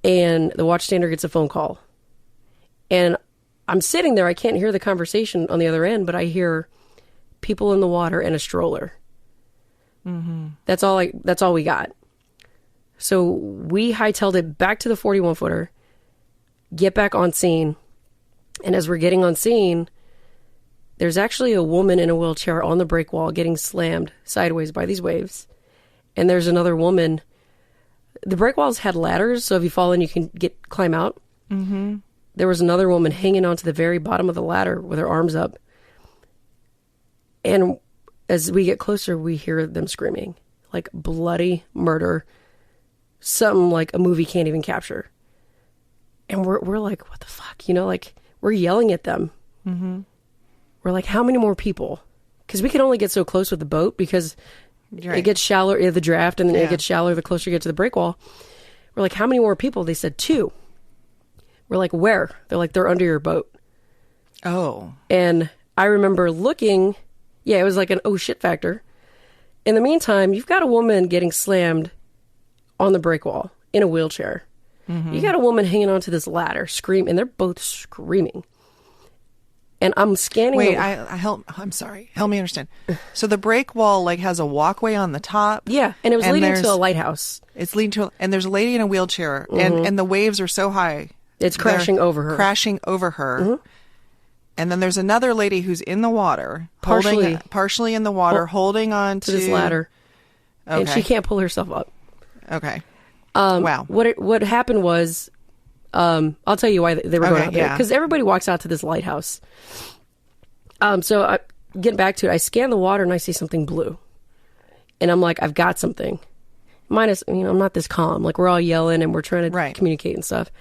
and the watchstander gets a phone call. And I'm sitting there. I can't hear the conversation on the other end, but I hear people in the water and a stroller. That's all we got. So we hightailed it back to the 41-footer, get back on scene. And as we're getting on scene, there's actually a woman in a wheelchair on the break wall getting slammed sideways by these waves. And there's another woman. The break walls had ladders, so if you fall in, you can climb out. There was another woman hanging onto the very bottom of the ladder with her arms up. And as we get closer, we hear them screaming, like bloody murder, something like a movie can't even capture. And we're like, what the fuck? Like, we're yelling at them. We're like, how many more people? Because we can only get so close with the boat because it gets shallower, the draft, and then it gets shallower the closer you get to the break wall. We're like, how many more people? They said 2. We're like, where? They're like, they're under your boat. Oh. And I remember looking, it was like an oh shit factor. In the meantime, you've got a woman getting slammed on the break wall in a wheelchair. Mm-hmm. You got a woman hanging onto this ladder, screaming, and they're both screaming. And I'm scanning. Wait, I'm sorry. Help me understand. So the break wall like has a walkway on the top. Yeah, and it was leading to a lighthouse. It's leading to, and there's a lady in a wheelchair, and the waves are so high. It's crashing over her. Mm-hmm. And then there's another lady who's in the water, partially in the water, holding on to this ladder. Okay. And she can't pull herself up. Okay. Wow. What happened was, I'll tell you why they were going out there. Because everybody walks out to this lighthouse. So getting back to it, I scan the water and I see something blue. And I'm like, I've got something. Minus, I'm not this calm. Like, we're all yelling and we're trying to communicate and stuff.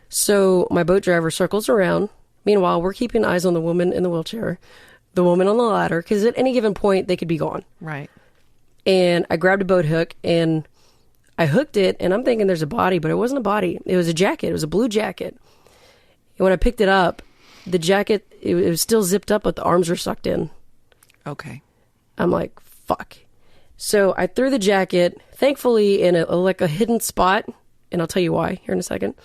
So my boat driver circles around. Meanwhile, we're keeping eyes on the woman in the wheelchair, the woman on the ladder, because at any given point, they could be gone. Right. And I grabbed a boat hook and I hooked it, and I'm thinking there's a body, but it wasn't a body. It was a jacket. It was a blue jacket. And when I picked it up, the jacket, it was still zipped up, but the arms were sucked in. Okay. I'm like, fuck. So I threw the jacket, thankfully, in a hidden spot, and I'll tell you why here in a second.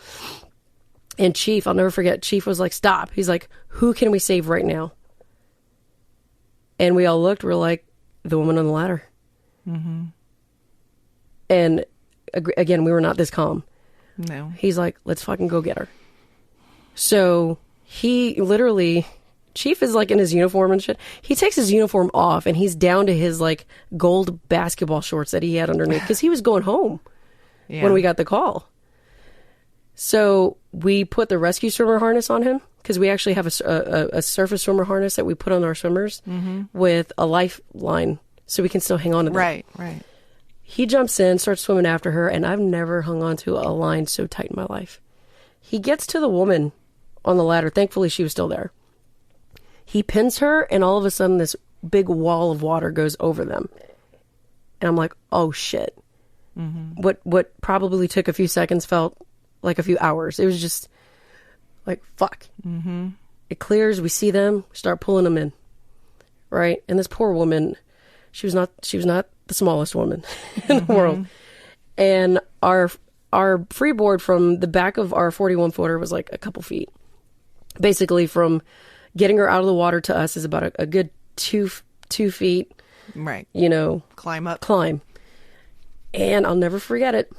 And Chief, I'll never forget, Chief was like, stop. He's like, who can we save right now? And we all looked, we're like, the woman on the ladder. Mm-hmm. And again, we were not this calm. No. He's like, let's fucking go get her. So he literally, Chief is like in his uniform and shit. He takes his uniform off and he's down to his like gold basketball shorts that he had underneath because he was going home when we got the call. So we put the rescue swimmer harness on him because we actually have a surface swimmer harness that we put on our swimmers with a lifeline so we can still hang on to them. Right. He jumps in, starts swimming after her, and I've never hung on to a line so tight in my life. He gets to the woman on the ladder. Thankfully, she was still there. He pins her, and all of a sudden, this big wall of water goes over them. And I'm like, oh, shit. Mm-hmm. What probably took a few seconds felt like a few hours. It was just like, fuck. Mm-hmm. It clears. We see them. Start pulling them in. Right? And this poor woman, she was not the smallest woman in the world. And our freeboard from the back of our 41 footer was like a couple feet. Basically, from getting her out of the water to us is about a good two feet. Right. Climb. And I'll never forget it.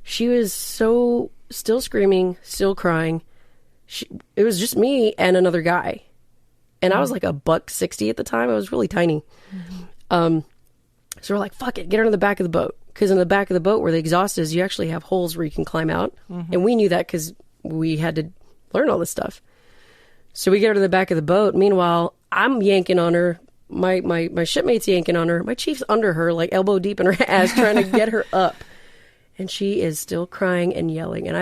She was still screaming, still crying. It was just me and another guy. And I was like $160 at the time. I was really tiny. So we're like, fuck it, get her in the back of the boat. Because in the back of the boat where the exhaust is, you actually have holes where you can climb out. And we knew that because we had to learn all this stuff. So we get her to the back of the boat. Meanwhile, I'm yanking on her. My shipmate's yanking on her. My Chief's under her, like elbow deep in her ass, trying to get her up. And she is still crying and yelling. And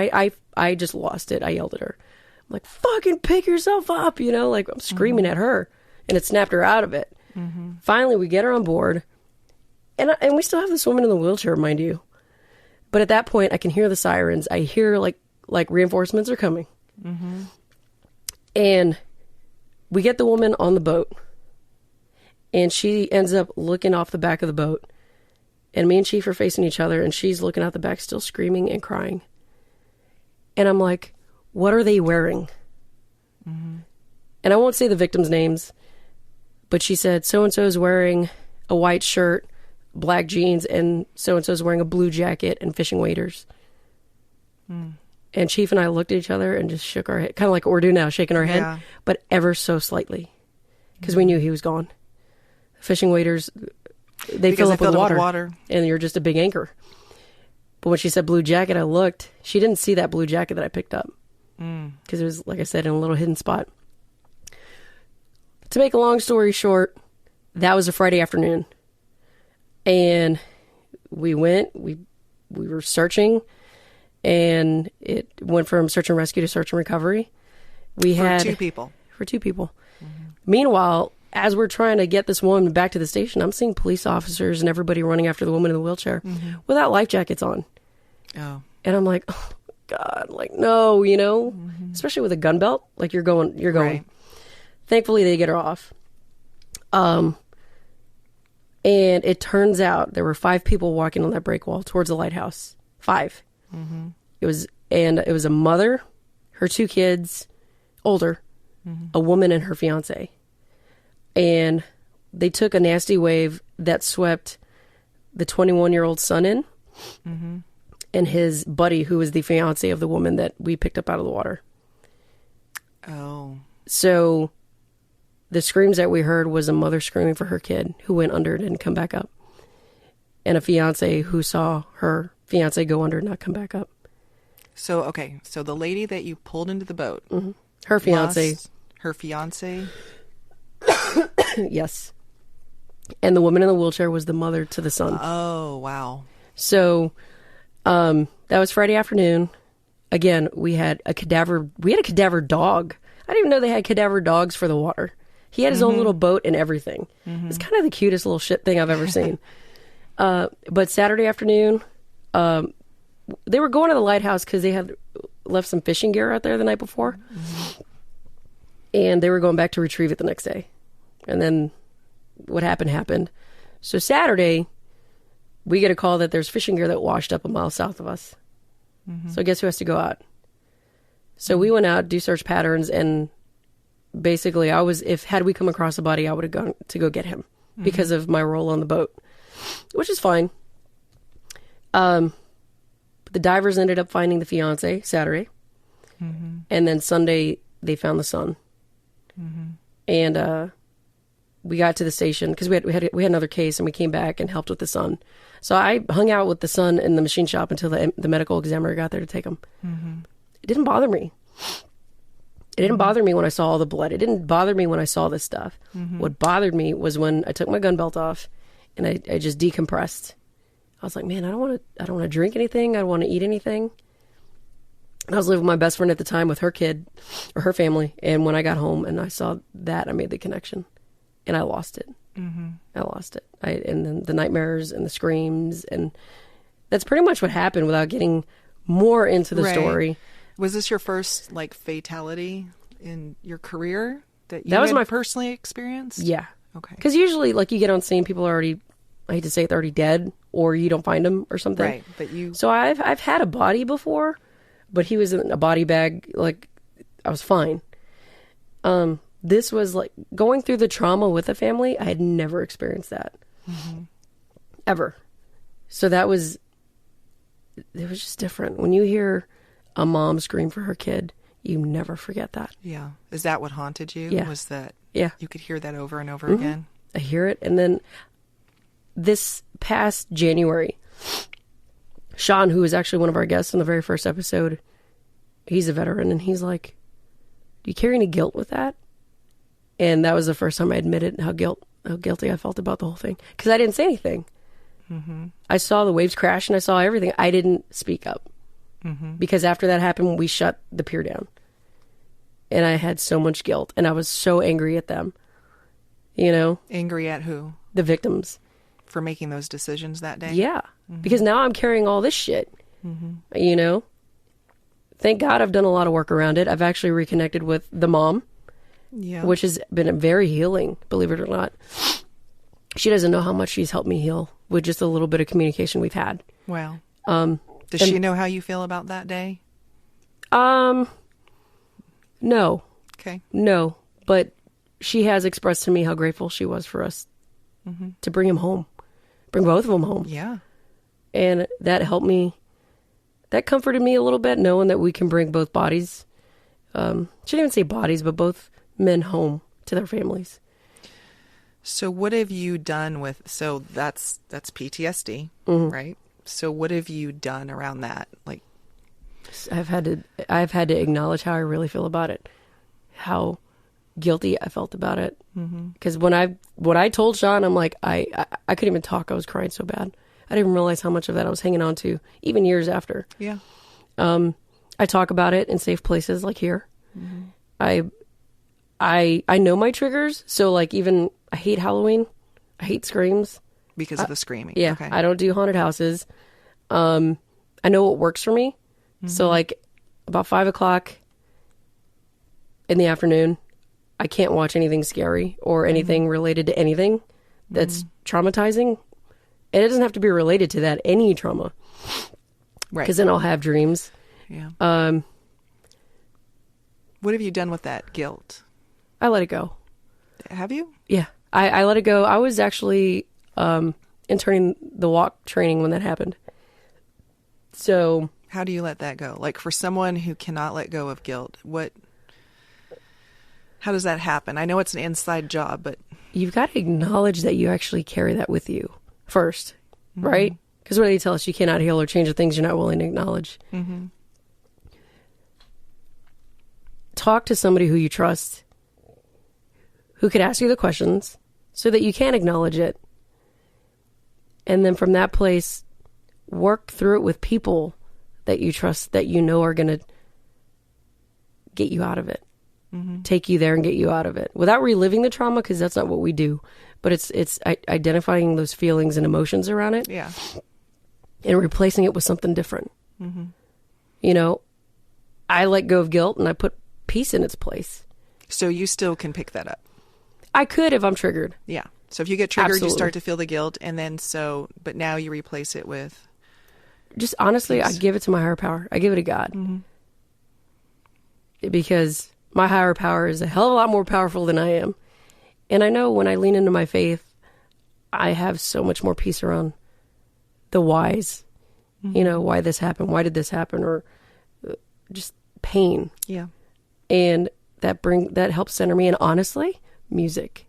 I just lost it. I yelled at her. I'm like, fucking pick yourself up, like I'm screaming at her. And it snapped her out of it. Finally, we get her on board. And we still have this woman in the wheelchair, mind you. But at that point, I can hear the sirens. I hear like reinforcements are coming. And we get the woman on the boat. And she ends up looking off the back of the boat. And me and Chief are facing each other. And she's looking out the back, still screaming and crying. And I'm like, what are they wearing? And I won't say the victims' names. But she said, so-and-so is wearing a white shirt, black jeans, and so-and-so is wearing a blue jacket and fishing waders. And Chief and I looked at each other and just shook our head, kind of like what we're doing now, shaking our head, but ever so slightly, because we knew he was gone. Fishing waders, they fill up with water, and you're just a big anchor. But when she said blue jacket, I looked. She didn't see that blue jacket that I picked up, because it was, like I said, in a little hidden spot. To make a long story short, that was a Friday afternoon. And we went, we were searching, and it went from search and rescue to search and recovery. For two people. Meanwhile, as we're trying to get this woman back to the station, I'm seeing police officers and everybody running after the woman in the wheelchair without life jackets on. Oh. And I'm like, oh, God, like, no, you know, especially with a gun belt, like you're going. Right. Thankfully, they get her off. And it turns out there were 5 people walking on that break wall towards the lighthouse. 5. It was a mother, her 2 kids, older, a woman and her fiance. And they took a nasty wave that swept the 21-year-old son in, and his buddy, who was the fiance of the woman that we picked up out of the water. Oh. So the screams that we heard was a mother screaming for her kid who went under and didn't come back up, and a fiance who saw her fiance go under and not come back up. So, okay. So the lady that you pulled into the boat. Her fiance. Her fiance? Yes. And the woman in the wheelchair was the mother to the son. Oh, wow. So that was Friday afternoon. Again, we had a cadaver dog. I didn't even know they had cadaver dogs for the water. He had his own little boat and everything. It's kind of the cutest little shit thing I've ever seen. But Saturday afternoon, they were going to the lighthouse because they had left some fishing gear out there the night before. And they were going back to retrieve it the next day. And then what happened. So Saturday, we get a call that there's fishing gear that washed up a mile south of us. So guess who has to go out? So we went out, do search patterns, and basically had we come across a body, I would have gone to go get him because of my role on the boat, which is fine. The divers ended up finding the fiance Saturday, and then Sunday they found the son. And we got to the station because we had another case, and we came back and helped with the son. So I hung out with the son in the machine shop until the medical examiner got there to take him. It didn't bother me. It didn't bother me when I saw all the blood. It didn't bother me when I saw this stuff. What bothered me was when I took my gun belt off and I just decompressed. I was like, man, I don't want to drink anything. I don't want to eat anything. And I was living with my best friend at the time with her kid or her family. And when I got home and I saw that, I made the connection and I lost it. I lost it. And then the nightmares and the screams, and that's pretty much what happened without getting more into the story. Was this your first fatality in your career that you was my personally experienced? Yeah. Okay. Because usually, you get on scene, people are already, I hate to say it, they're already dead, or you don't find them or something. Right. But So I've had a body before, but he was in a body bag. I was fine. This was going through the trauma with a family. I had never experienced that. Ever. So it was just different. When you hear a mom scream for her kid, you never forget that. Yeah. Is that what haunted you? Yeah. Was that you could hear that over and over again? I hear it. And then this past January, Sean, who was actually one of our guests in the very first episode, he's a veteran, and he's like, do you carry any guilt with that? And that was the first time I admitted how guilty I felt about the whole thing. Because I didn't say anything. I saw the waves crash and I saw everything. I didn't speak up. Because after that happened, we shut the pier down. And I had so much guilt. And I was so angry at them. Angry at who? The victims. For making those decisions that day? Yeah. Because now I'm carrying all this shit. Thank God I've done a lot of work around it. I've actually reconnected with the mom. Yeah. Which has been very healing, believe it or not. She doesn't know how much she's helped me heal with just a little bit of communication we've had. Wow. Does she know how you feel about that day? No. Okay. No. But she has expressed to me how grateful she was for us to bring him home. Bring both of them home. Yeah. And that helped me. That comforted me a little bit, knowing that we can bring both bodies. Shouldn't even say bodies, but both men home to their families. So what have you done so that's PTSD, right? So what have you done around that? I've had to acknowledge how I really feel about it, how guilty I felt about it. Because when I told Sean, I'm like, I couldn't even talk. I was crying so bad. I didn't even realize how much of that I was hanging on to, even years after. Yeah. I talk about it in safe places like here. I know my triggers. So even I hate Halloween. I hate screams. Because of the screaming. Yeah. Okay. I don't do haunted houses. I know what works for me. So like about 5 o'clock in the afternoon, I can't watch anything scary or anything related to anything that's traumatizing. And it doesn't have to be related to that, any trauma. Right. Because then I'll have dreams. Yeah. What have you done with that guilt? I let it go. Have you? Yeah. I let it go. I was actually interning the walk training when that happened. So... How do you let that go? Like for someone who cannot let go of guilt, how does that happen? I know it's an inside job, but... You've got to acknowledge that you actually carry that with you first, right? Because what do they tell us? You cannot heal or change the things you're not willing to acknowledge. Talk to somebody who you trust, who could ask you the questions so that you can acknowledge it. And then from that place, work through it with people that you trust, that you know are going to get you out of it, take you there and get you out of it without reliving the trauma, because that's not what we do. But it's identifying those feelings and emotions around it, and replacing it with something different. You know, I let go of guilt and I put peace in its place. So you still can pick that up. I could if I'm triggered. Yeah. So if you get triggered, Absolutely. You start to feel the guilt, and then but now you replace it with. Just honestly, I give it to my higher power. I give it to God. Because my higher power is a hell of a lot more powerful than I am. And I know when I lean into my faith, I have so much more peace around the whys. You know, why this happened, why did this happen, or just pain. Yeah. And that helps center me. And honestly, music.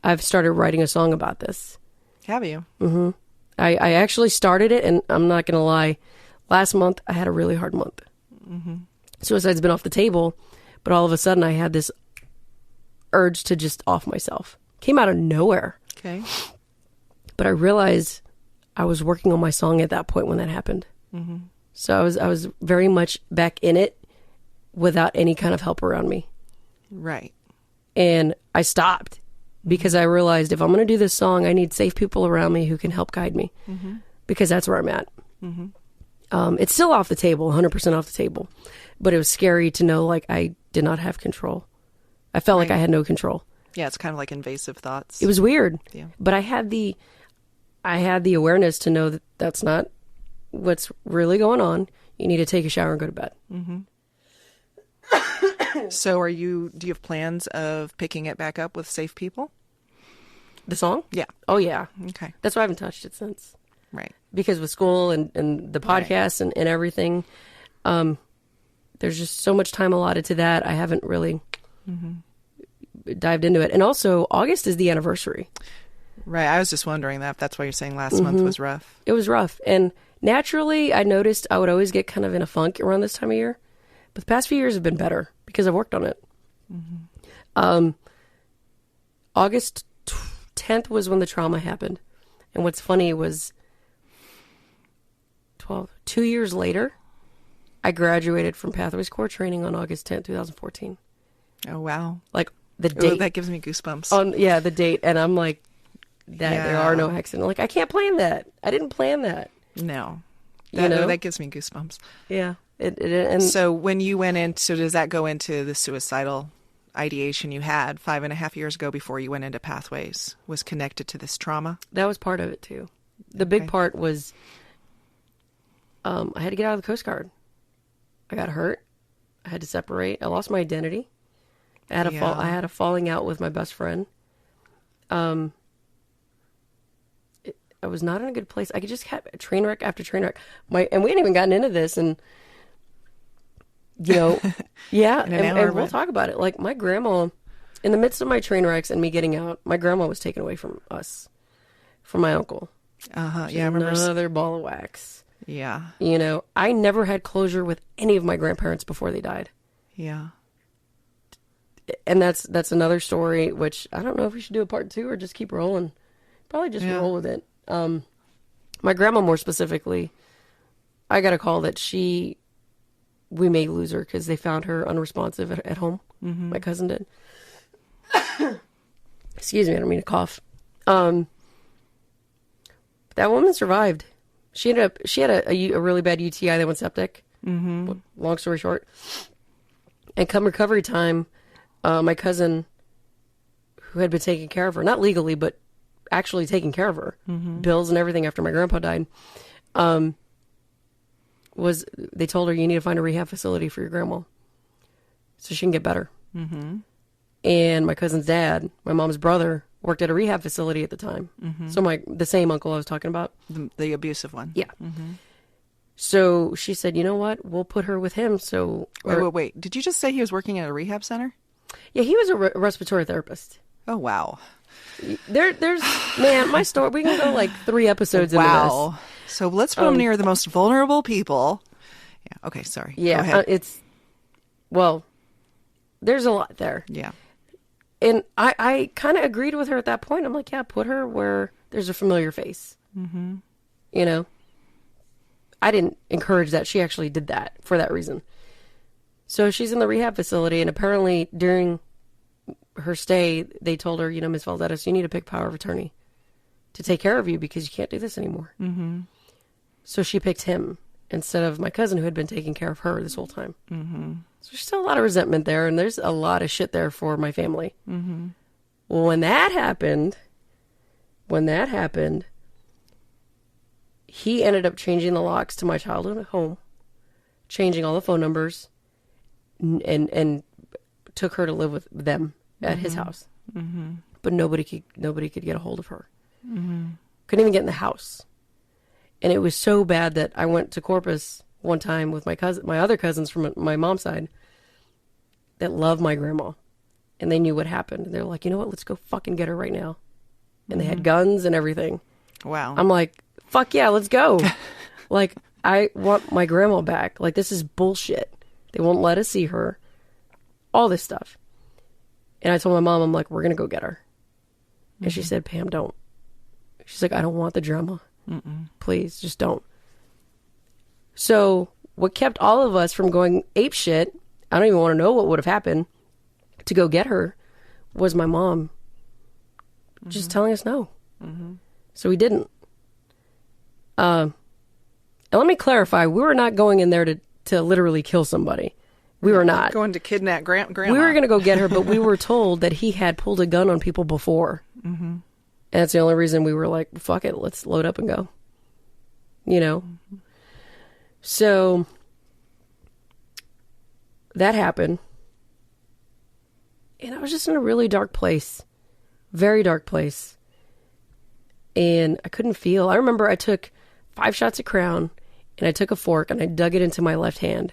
I've started writing a song about this. Have you? I actually started it, and I'm not going to lie. Last month, I had a really hard month. Suicide's been off the table, but all of a sudden, I had this urge to just off myself. Came out of nowhere. Okay. But I realized I was working on my song at that point when that happened. So I was very much back in it without any kind of help around me. Right. And I stopped. Because I realized if I'm going to do this song, I need safe people around me who can help guide me. Because that's where I'm at. It's still off the table, 100% off the table. But it was scary to know, like, I did not have control. I felt like I had no control. Yeah, it's kind of like invasive thoughts. It was weird. Yeah. But I had the awareness to know that that's not what's really going on. You need to take a shower and go to bed. So do you have plans of picking it back up with safe people? The song? Yeah. Oh, yeah. Okay. That's why I haven't touched it since. Right. Because with school and the podcast and everything, there's just so much time allotted to that. I haven't really dived into it. And also, August is the anniversary. Right. I was just wondering that. That's why you're saying last month was rough. It was rough. And naturally, I noticed I would always get kind of in a funk around this time of year. But the past few years have been better because I've worked on it. August 10th was when the trauma happened. And what's funny was 2 years later, I graduated from Pathways Core Training on August 10th, 2014. Oh, wow. Like the date. Oh, that gives me goosebumps. The date. And I'm like, there are no accidents. Like, I can't plan that. I didn't plan that. No. That gives me goosebumps. Yeah. And so when you went in, so does that go into the suicidal ideation you had 5.5 years ago before you went into Pathways was connected to this trauma? That was part of it too. The big part was I had to get out of the Coast Guard. I got hurt. I had to separate. I lost my identity. I had a falling out with my best friend. I was not in a good place. I could just have train wreck after train wreck. And we hadn't even gotten into this, and yeah, and we'll talk about it. Like my grandma, in the midst of my train wrecks and me getting out, my grandma was taken away from us, from my uncle. Yeah, I remember. Another ball of wax. Yeah. I never had closure with any of my grandparents before they died. Yeah. And that's another story, which I don't know if we should do a part 2 or just keep rolling. Probably just roll with it. My grandma, more specifically, I got a call that we may lose her because they found her unresponsive at home. My cousin did. Excuse me, I don't mean to cough. That woman survived. She had a really bad UTI that went septic. But long story short. And come recovery time, my cousin, who had been taking care of her, not legally, but actually taking care of her, bills and everything after my grandpa died, they told her, you need to find a rehab facility for your grandma so she can get better. And my cousin's dad, my mom's brother, worked at a rehab facility at the time. So the same uncle I was talking about. The abusive one. Yeah. So she said, you know what? We'll put her with him. So wait. Did you just say he was working at a rehab center? Yeah, he was a respiratory therapist. Oh, wow. There's man, my story. We can go like 3 episodes into this. So let's put them near the most vulnerable people. Yeah. Okay. Sorry. Yeah. Go ahead. There's a lot there. Yeah. And I kind of agreed with her at that point. I'm like, yeah, put her where there's a familiar face. You know, I didn't encourage that. She actually did that for that reason. So she's in the rehab facility, and apparently during her stay, they told her, you know, Ms. Valdetis, you need to pick power of attorney to take care of you because you can't do this anymore. So she picked him instead of my cousin who had been taking care of her this whole time. So there's still a lot of resentment there, and there's a lot of shit there for my family. Well, when that happened, he ended up changing the locks to my childhood home, changing all the phone numbers, and took her to live with them at his house. But nobody could get a hold of her. Couldn't even get in the house. And it was so bad that I went to Corpus one time with my other cousins from my mom's side that love my grandma, and they knew what happened. They're like, you know what? Let's go fucking get her right now. And they had guns and everything. Wow. I'm like, fuck yeah, let's go. Like, I want my grandma back. Like, this is bullshit. They won't let us see her. All this stuff. And I told my mom, I'm like, we're going to go get her. And she said, Pam, don't. She's like, I don't want the drama. Please, just don't. So what kept all of us from going ape shit, I don't even want to know what would have happened, to go get her, was my mom just telling us no. So we didn't. And let me clarify, we were not going in there to literally kill somebody. We were not. Going to kidnap grandma. We were going to go get her, but we were told that he had pulled a gun on people before. And that's the only reason we were like, fuck it, let's load up and go. You know? So that happened. And I was just in a really dark place. Very dark place. And I couldn't feel. I remember I took 5 shots of Crown, and I took a fork, and I dug it into my left hand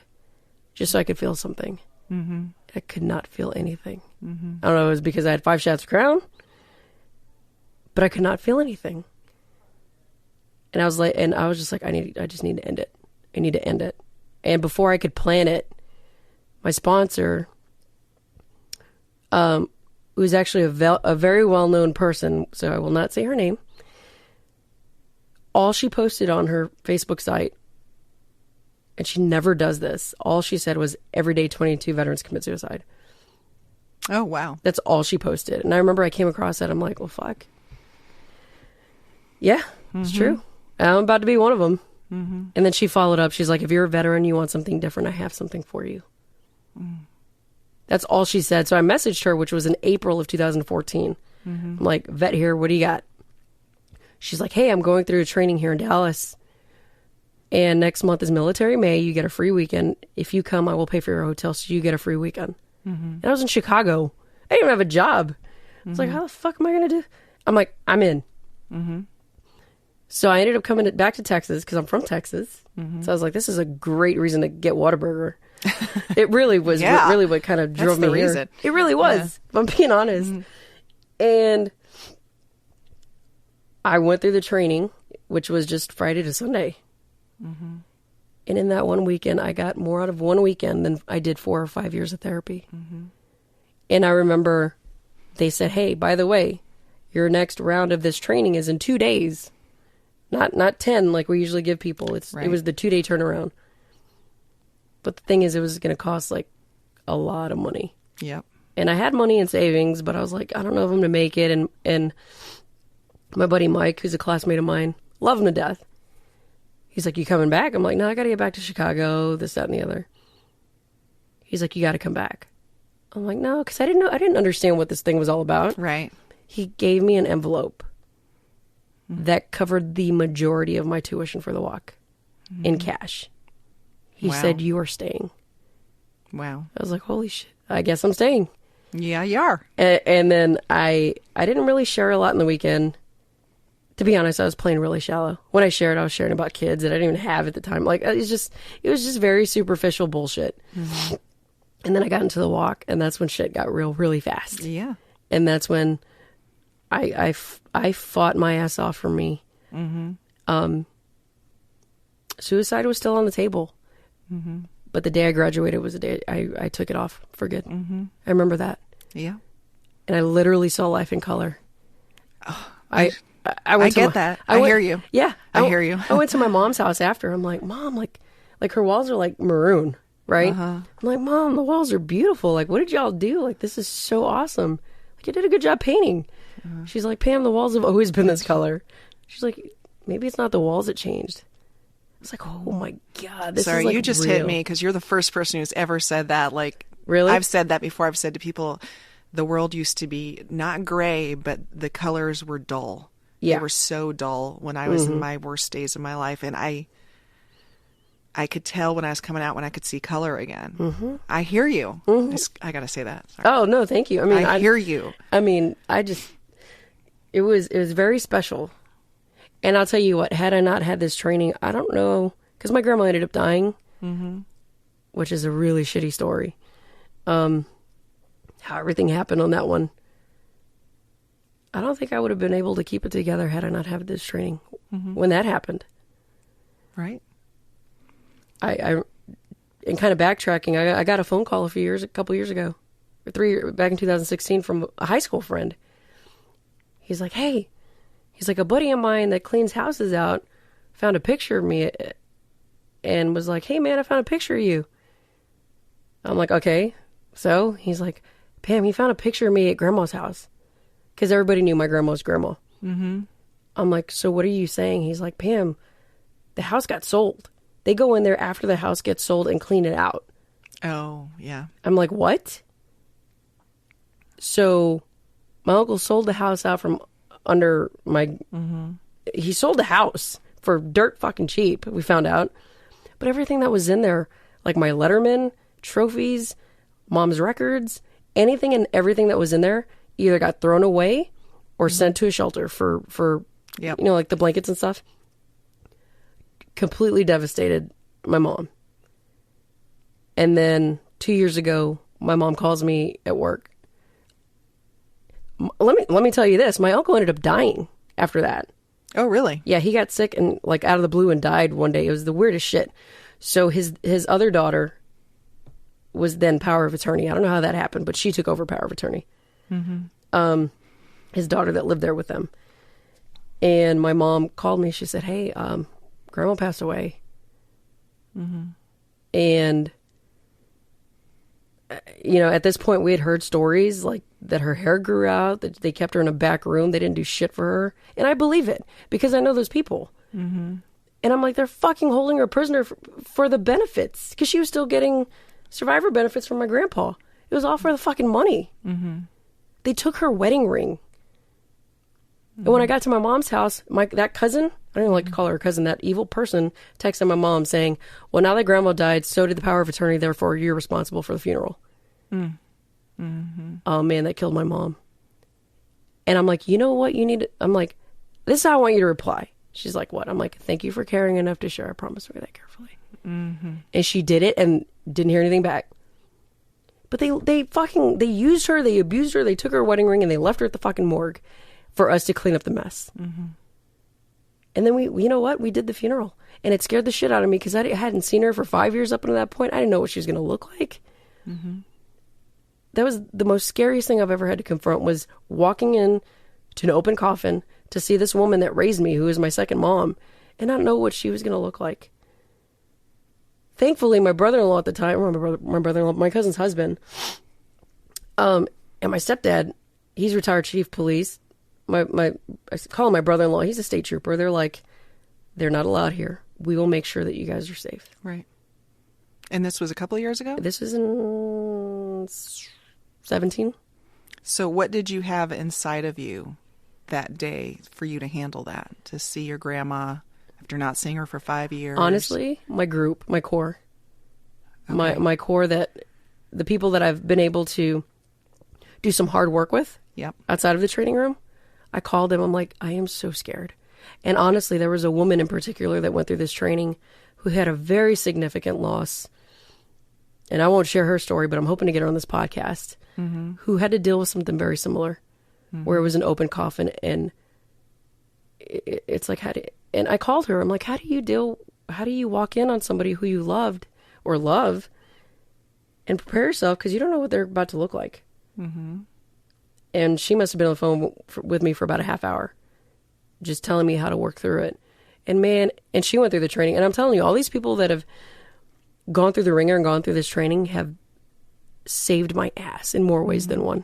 just so I could feel something. I could not feel anything. I don't know, it was because I had 5 shots of Crown, but I could not feel anything. And I was just like, I just need to end it. I need to end it. And before I could plan it, my sponsor, who was actually a very well-known person, so I will not say her name, all she posted on her Facebook site, and she never does this, all she said was, every day 22 veterans commit suicide. Oh, wow. That's all she posted. And I remember I came across that. I'm like, well, fuck. Yeah, it's true. I'm about to be one of them. And then she followed up. She's like, if you're a veteran, you want something different, I have something for you. That's all she said. So I messaged her, which was in April of 2014. I'm like, vet here, what do you got? She's like, hey, I'm going through a training here in Dallas. And next month is Military May. You get a free weekend. If you come, I will pay for your hotel, so you get a free weekend. And I was in Chicago. I didn't even have a job. I was like, how the fuck am I going to do? I'm like, I'm in. So I ended up coming back to Texas because I'm from Texas. So I was like, this is a great reason to get Whataburger. It really was really what kind of drove me here. Reason. It really was, if I'm being honest. And I went through the training, which was just Friday to Sunday. And in that one weekend, I got more out of one weekend than I did 4 or 5 years of therapy. And I remember they said, hey, by the way, your next round of this training is in 2 days. Not 10 like we usually give people. It was the 2-day turnaround. But the thing is, it was going to cost like a lot of money. Yep. And I had money in savings, but I was like, I don't know if I'm going to make it. And my buddy Mike, who's a classmate of mine, love him to death. He's like, you coming back? I'm like, no, I got to get back to Chicago, this, that, and the other. He's like, you got to come back. I'm like, no, because I didn't understand what this thing was all about. Right. He gave me an envelope that covered the majority of my tuition for the walk in cash. He said, you are staying. Wow. I was like, holy shit, I guess I'm staying. Yeah, you are. And then I didn't really share a lot in the weekend. To be honest, I was playing really shallow. When I shared, I was sharing about kids that I didn't even have at the time. Like, it was just very superficial bullshit. Mm-hmm. And then I got into the walk, and that's when shit got real, really fast. Yeah. And that's when I fought my ass off for me. Mm-hmm. Suicide was still on the table. Mm-hmm. But the day I graduated was the day I took it off for good. Mm-hmm. I remember that. Yeah. And I literally saw life in color. Oh, I get that. I hear you. Yeah. I hear you. I went to my mom's house after. I'm like, Mom, like her walls are like maroon, right? Uh-huh. I'm like, Mom, the walls are beautiful. Like, what did y'all do? Like, this is so awesome. Like, you did a good job painting. Uh-huh. She's like, Pam, the walls have always been this color. She's like, maybe it's not the walls that changed. I was like, oh my God, this Sorry, is like you just real. hit me because you're the first person who's ever said that. Like, really? I've said that before. I've said to people, the world used to be not gray, but the colors were dull. Yeah. They were so dull when I was in my worst days of my life. And I could tell when I was coming out when I could see color again. Mm-hmm. I hear you. Mm-hmm. I got to say that. Sorry. Oh, no, thank you. I mean, I hear you. I mean, it was very special. And I'll tell you what, had I not had this training, I don't know, because my grandma ended up dying, which is a really shitty story. How everything happened on that one. I don't think I would have been able to keep it together had I not had this training when that happened. Right. And kind of backtracking, I got a phone call a couple years ago, back in 2016 from a high school friend. He's like, hey, a buddy of mine that cleans houses out found a picture of me and was like, hey man, I found a picture of you. I'm like, okay. So he's like, Pam, he found a picture of me at grandma's house. Because everybody knew my grandma's grandma. Mm-hmm. I'm like, so what are you saying? He's like, Pam, the house got sold. They go in there after the house gets sold and clean it out. Oh, yeah. I'm like, what? So my uncle sold the house out from under my... Mm-hmm. He sold the house for dirt fucking cheap, we found out. But everything that was in there, like my Letterman, trophies, mom's records, anything and everything that was in there either got thrown away or sent to a shelter for yep. You know, like the blankets and stuff. Completely devastated my mom. And then 2 years ago, my mom calls me at work. Let me tell you this. My uncle ended up dying after that. Oh, really? Yeah, he got sick and like out of the blue and died one day. It was the weirdest shit. So his other daughter was then power of attorney. I don't know how that happened, but she took over power of attorney. Mm-hmm. His daughter that lived there with them. And my mom called me. She said, hey, grandma passed away. Mm-hmm. And, you know, at this point we had heard stories like that her hair grew out, that they kept her in a back room. They didn't do shit for her. And I believe it because I know those people. Mm-hmm. And I'm like, they're fucking holding her prisoner for the benefits because she was still getting survivor benefits from my grandpa. It was all for the fucking money. Mm-hmm. They took her wedding ring. Mm-hmm. And when I got to my mom's house, that cousin, I don't even like to call her a cousin, that evil person texted my mom saying, well, now that grandma died, so did the power of attorney, therefore you're responsible for the funeral. Mm-hmm. Oh, man, that killed my mom. And I'm like, you know what you need? I'm like, this is how I want you to reply. She's like, what? I'm like, thank you for caring enough to share. I promise to read that carefully. Mm-hmm. And she did it and didn't hear anything back. But they used her, they abused her, they took her wedding ring and they left her at the fucking morgue for us to clean up the mess. Mm-hmm. And then you know what? We did the funeral. And it scared the shit out of me because I hadn't seen her for 5 years up until that point. I didn't know what she was going to look like. Mm-hmm. That was the most scariest thing I've ever had to confront, was walking in to an open coffin to see this woman that raised me, who is my second mom, and not know what she was going to look like. Thankfully, my brother-in-law at the time, my cousin's husband, and my stepdad, he's retired chief of police. I call him my brother-in-law. He's a state trooper. They're like, they're not allowed here. we will make sure that you guys are safe. Right. And this was a couple of years ago? This was in 17. So what did you have inside of you that day for you to handle that? To see your grandma after not seeing her for 5 years? Honestly, my group, my core. Okay. My core, that the people that I've been able to do some hard work with outside of the training room, I called them. I'm like, I am so scared. And honestly, there was a woman in particular that went through this training who had a very significant loss. And I won't share her story, but I'm hoping to get her on this podcast, who had to deal with something very similar, where it was an open coffin. And it's like, and I called her. I'm like, how do you walk in on somebody who you loved or love and prepare yourself, because you don't know what they're about to look like. And she must have been on the phone with me for about a half hour, just telling me how to work through it. And man, and she went through the training. And I'm telling you, all these people that have gone through the ringer and gone through this training have saved my ass in more ways than one.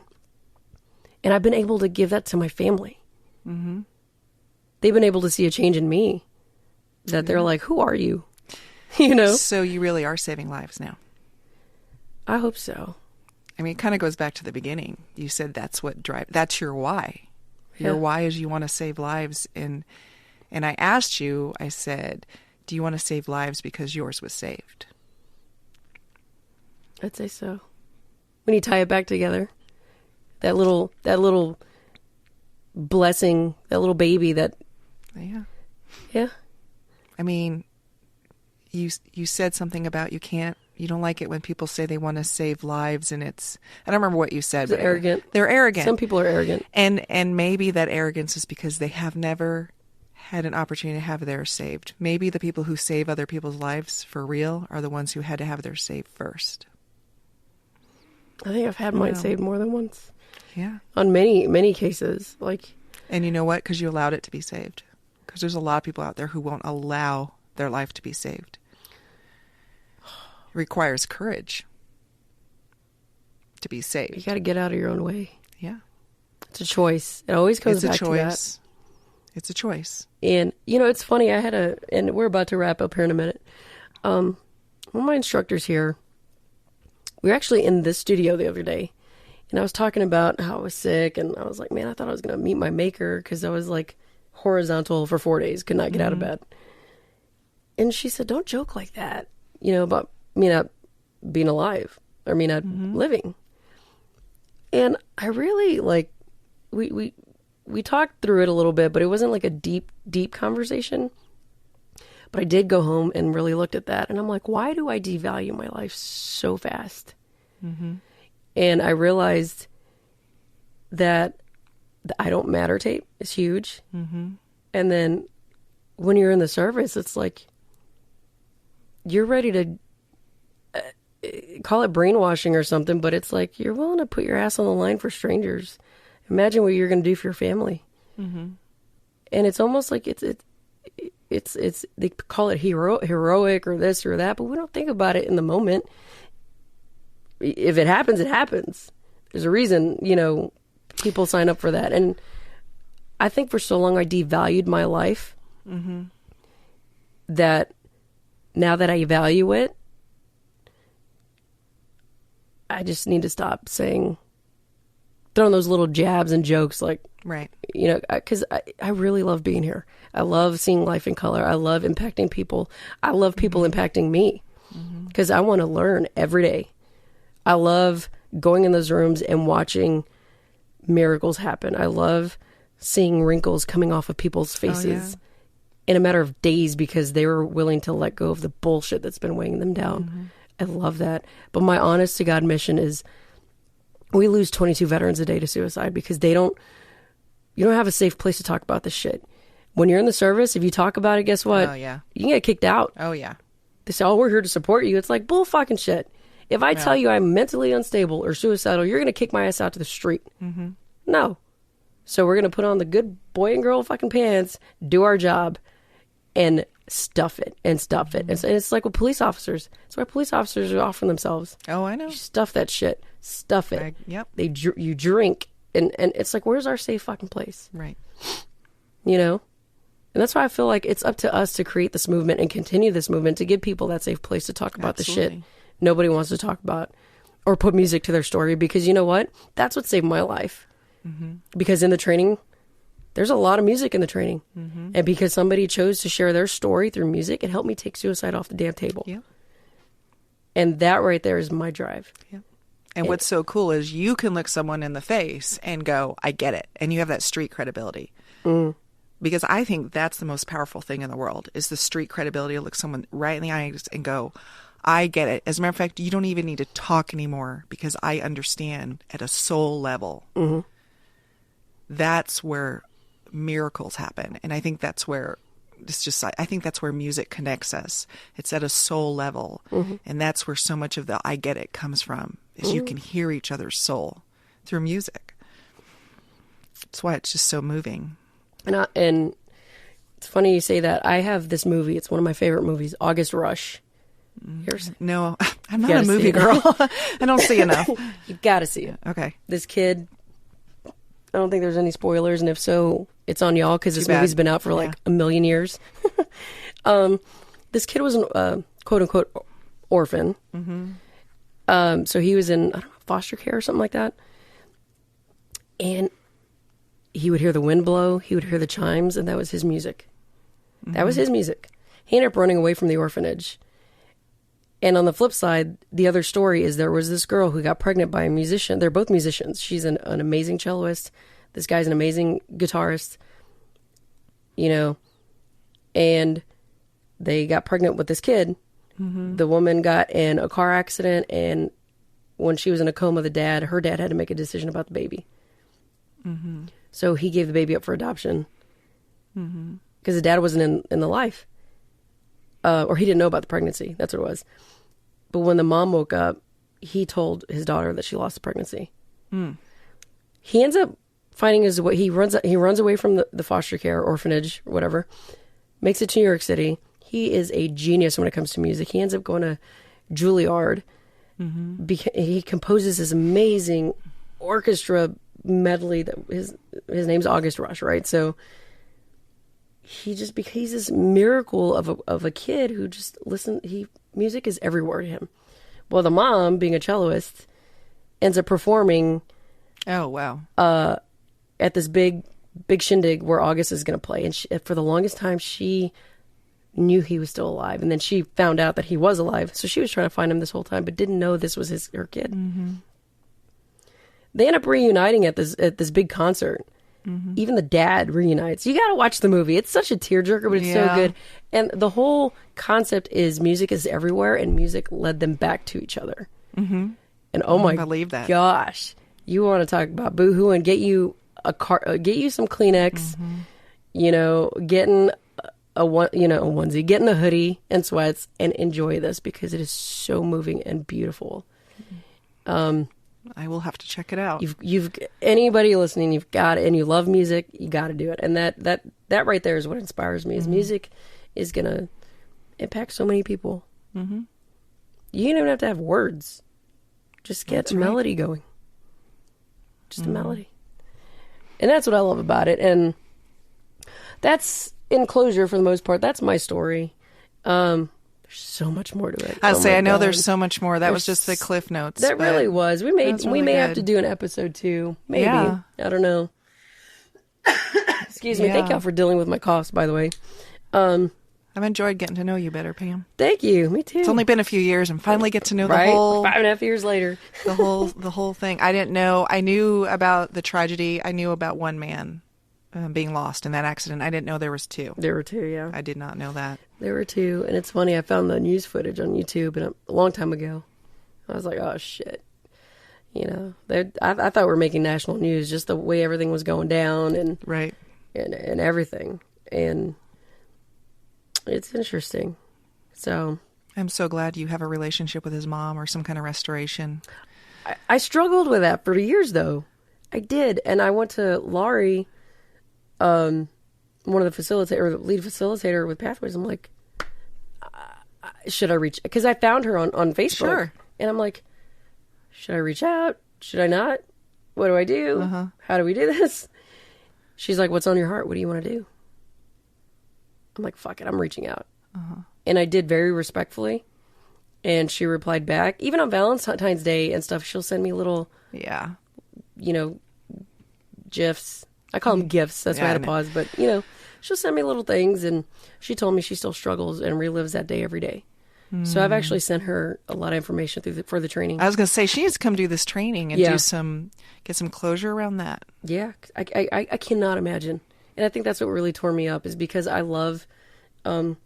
And I've been able to give that to my family. They've been able to see a change in me, that they're like, who are you? You know? So you really are saving lives now. I hope so. I mean, it kind of goes back to the beginning. You said that's your why. Your why is you want to save lives. And I asked you, I said, do you want to save lives because yours was saved? I'd say so. When you tie it back together, that little blessing, that little baby that. Yeah. I mean, you said something about you don't like it when people say they want to save lives, and I don't remember what you said. But arrogant. They're arrogant. Some people are arrogant. And maybe that arrogance is because they have never had an opportunity to have theirs saved. Maybe the people who save other people's lives for real are the ones who had to have theirs saved first. I think I've had mine saved more than once. Yeah. On many, many cases. And you know what? Because you allowed it to be saved. Because there's a lot of people out there who won't allow their life to be saved. It requires courage to be saved. You got to get out of your own way. Yeah. It's a choice. It always comes back to that. It's a choice. And, it's funny. And we're about to wrap up here in a minute. One of my instructors here, we were actually in this studio the other day, and I was talking about how I was sick, and I was like, man, I thought I was going to meet my maker, because I was like horizontal for 4 days, could not get out of bed. And she said, don't joke like that, about me not being alive, or me not living. And I really, we talked through it a little bit, but it wasn't like a deep conversation. But I did go home and really looked at that. And I'm like, why do I devalue my life so fast? And I realized that the I don't matter tape is huge. And then when you're in the service, it's like you're ready to call it brainwashing or something, but it's like you're willing to put your ass on the line for strangers. Imagine what you're going to do for your family. And it's almost like it's they call it heroic or this or that, but we don't think about it in the moment. If it happens, it happens. There's a reason, people sign up for that. And I think for so long I devalued my life that now that I value it, I just need to stop throwing those little jabs and jokes right. Because I really love being here. I love seeing life in color. I love impacting people. I love people impacting me, because I want to learn every day. I love going in those rooms and watching miracles happen. I love seeing wrinkles coming off of people's faces in a matter of days, because they were willing to let go of the bullshit that's been weighing them down. I love that. But my honest to God mission is, we lose 22 veterans a day to suicide because you don't have a safe place to talk about this shit. When you're in the service, if you talk about it, guess what? Oh, yeah. You can get kicked out. Oh, yeah. They say, we're here to support you. It's like bull fucking shit. If I tell you I'm mentally unstable or suicidal, you're going to kick my ass out to the street. No. So we're going to put on the good boy and girl fucking pants, do our job, and stuff it. And it's like with police officers. That's why police officers are offering themselves. Oh, I know. You stuff that shit. Stuff it. Yep. You drink. And it's like, where's our safe fucking place? Right. And that's why I feel like it's up to us to create this movement and continue this movement to give people that safe place to talk about the shit nobody wants to talk about or put music to their story. Because you know what? That's what saved my life. Mm-hmm. Because in the training, there's a lot of music in the training. Mm-hmm. And because somebody chose to share their story through music, it helped me take suicide off the damn table. Yeah. And that right there is my drive. Yeah. And what's so cool is you can look someone in the face and go, I get it. And you have that street credibility. Mm. Because I think that's the most powerful thing in the world is the street credibility to look someone right in the eyes and go, I get it. As a matter of fact, you don't even need to talk anymore because I understand at a soul level. Mm-hmm. That's where miracles happen. And I think that's where I think that's where music connects us. It's at a soul level. Mm-hmm. And that's where so much of the I get it comes from is you can hear each other's soul through music. That's why it's just so moving. And it's funny you say that. I have this movie. It's one of my favorite movies, August Rush. No, I'm not a movie girl. I don't see enough. You got to see it. Okay. This kid, I don't think there's any spoilers. And if so, it's on y'all because this movie's been out for like a million years. This kid was an quote unquote orphan. Mm-hmm. So he was in, I don't know, foster care or something like that. And he would hear the wind blow, he would hear the chimes, and that was his music. Mm-hmm. That was his music. He ended up running away from the orphanage. And on the flip side, the other story is there was this girl who got pregnant by a musician. They're both musicians. She's an amazing celloist. This guy's an amazing guitarist. You know, and they got pregnant with this kid. Mm-hmm. The woman got in a car accident, and when she was in a coma, her dad had to make a decision about the baby. Mm-hmm. So he gave the baby up for adoption because the dad wasn't in the life. Or he didn't know about the pregnancy. That's what it was. But when the mom woke up, he told his daughter that she lost the pregnancy. Mm. He ends up finding his way. He runs away from the foster care orphanage or whatever, makes it to New York City. He is a genius when it comes to music. He ends up going to Juilliard. Mm-hmm. He composes this amazing orchestra medley that his name's August Rush, right? So he's this miracle of a kid who just music is everywhere to him. Well, the mom, being a celloist, ends up performing. Oh wow! At this big shindig where August is going to play, and for the longest time she knew he was still alive, and then she found out that he was alive. So she was trying to find him this whole time, but didn't know this was her kid. Mm-hmm. They end up reuniting at this big concert. Mm-hmm. Even the dad reunites. You got to watch the movie. It's such a tearjerker, but it's so good. And the whole concept is music is everywhere, and music led them back to each other. Mm-hmm. And oh my gosh, you want to talk about boohoo and get you get you some Kleenex. Mm-hmm. You know, getting a onesie, getting a hoodie and sweats, and enjoy this because it is so moving and beautiful. I will have to check it out. You've anybody listening, you've got it, and you love music, you got to do it. And that right there is what inspires me. Is music is gonna impact so many people. Mm-hmm. You don't even have to have words; just get a melody going. Just a melody, and that's what I love about it. And that's in closure for the most part. That's my story. There's so much more to it. I know there's so much more. That was just the cliff notes. That really was. We may have to do an episode 2. Maybe. Yeah. I don't know. Excuse me. Thank y'all for dealing with my coughs, by the way. I've enjoyed getting to know you better, Pam. Thank you. Me too. It's only been a few years and finally get to know the whole 5.5 years later. the whole thing. I didn't know. I knew about the tragedy. I knew about one man being lost in that accident. I didn't know there was 2. There were 2, yeah. I did not know that. There were 2, and it's funny. I found the news footage on YouTube a long time ago. I was like, oh shit, you know. I thought we were making national news, just the way everything was going down, and right, and everything, and it's interesting. So I'm so glad you have a relationship with his mom or some kind of restoration. I struggled with that for years, though. I did, and I went to Laurie. One of the lead facilitator with Pathways. I'm like, should I reach? Because I found her on Facebook, sure. And I'm like, should I reach out? Should I not? What do I do? Uh-huh. How do we do this? She's like, what's on your heart? What do you want to do? I'm like, fuck it, I'm reaching out. And I did very respectfully. And she replied back. Even on Valentine's Day and stuff, she'll send me little, GIFs. I call them gifts. That's why I had to pause. But, she'll send me little things. And she told me she still struggles and relives that day every day. So I've actually sent her a lot of information for the training. I was going to say, she needs to come do this training and get some closure around that. Yeah. I cannot imagine. And I think that's what really tore me up, is because I love the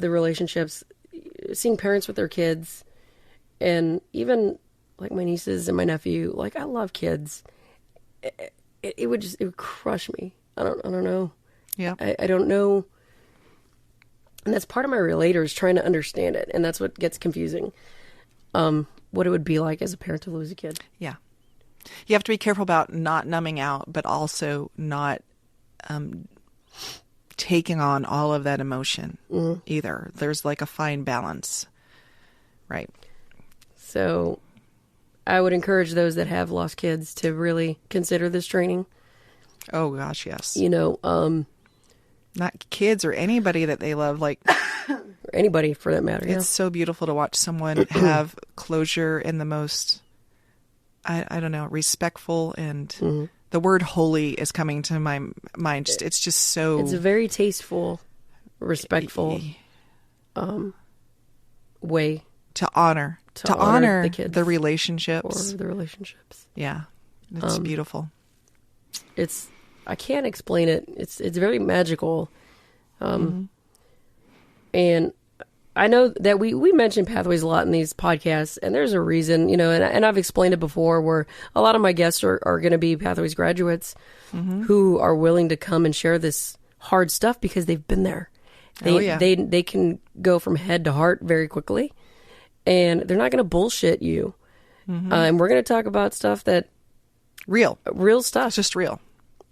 relationships, seeing parents with their kids, and even like my nieces and my nephew. Like, I love kids. It would crush me. I don't know. Yeah. I don't know. And that's part of my relators, trying to understand it. And that's what gets confusing. What it would be like as a parent to lose a kid. Yeah. You have to be careful about not numbing out, but also not taking on all of that emotion either. There's like a fine balance. Right. So I would encourage those that have lost kids to really consider this training. Oh gosh, yes. Not kids or anybody that they love, like or anybody for that matter. It's so beautiful to watch someone have closure in the most, I don't know, respectful, and the word holy is coming to my mind. It's just so. It's a very tasteful, respectful way to honor the kids, the relationships, or the relationships. Yeah, it's beautiful. I can't explain it. It's very magical. And I know that we mention pathways a lot in these podcasts, and there's a reason, and I've explained it before, where a lot of my guests are going to be pathways graduates who are willing to come and share this hard stuff because they've been there. They can go from head to heart very quickly, and they're not going to bullshit you. And we're going to talk about stuff that real stuff. It's just real.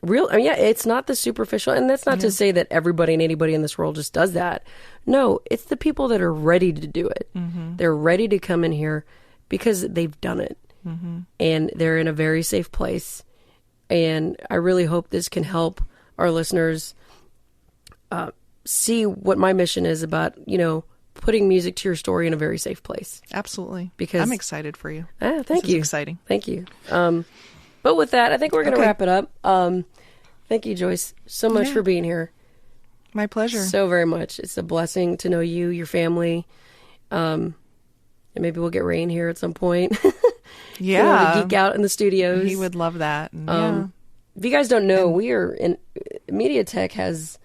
It's not the superficial, and that's not to say that everybody and anybody in this world just does that. No, it's the people that are ready to do it. They're ready to come in here because they've done it, and they're in a very safe place. And I really hope this can help our listeners see what my mission is about, putting music to your story in a very safe place. Absolutely. Because I'm excited for you. Thank you. This is exciting. Thank you. But with that, I think we're going to wrap it up. Thank you, Joyce, so much for being here. My pleasure. So very much. It's a blessing to know you, your family. And maybe we'll get Rain here at some point. Yeah. To geek out in the studios. He would love that. If you guys don't know, MediaTek has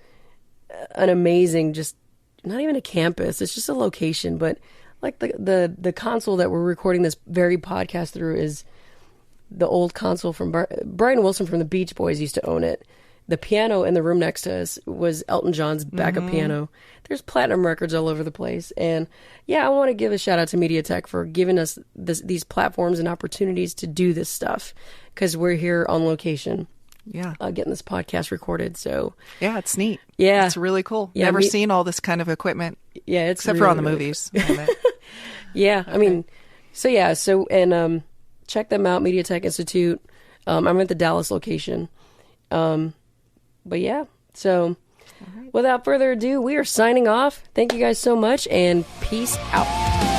an amazing, just not even a campus. It's just a location. But like the console that we're recording this very podcast through is the old console from Brian Wilson from the Beach Boys used to own it. The piano in the room next to us was Elton John's backup piano. There's platinum records all over the place. And I want to give a shout out to MediaTek for giving us these platforms and opportunities to do this stuff, because we're here on location. Yeah. Getting this podcast recorded. So yeah, it's neat. Yeah. It's really cool. Yeah, Never seen all this kind of equipment. Yeah, it's except really, for on the really movies. Yeah. Okay. I mean, and check them out, MediaTek Institute. I'm at the Dallas location. But yeah, so without further ado, we are signing off. Thank you guys so much, and peace out.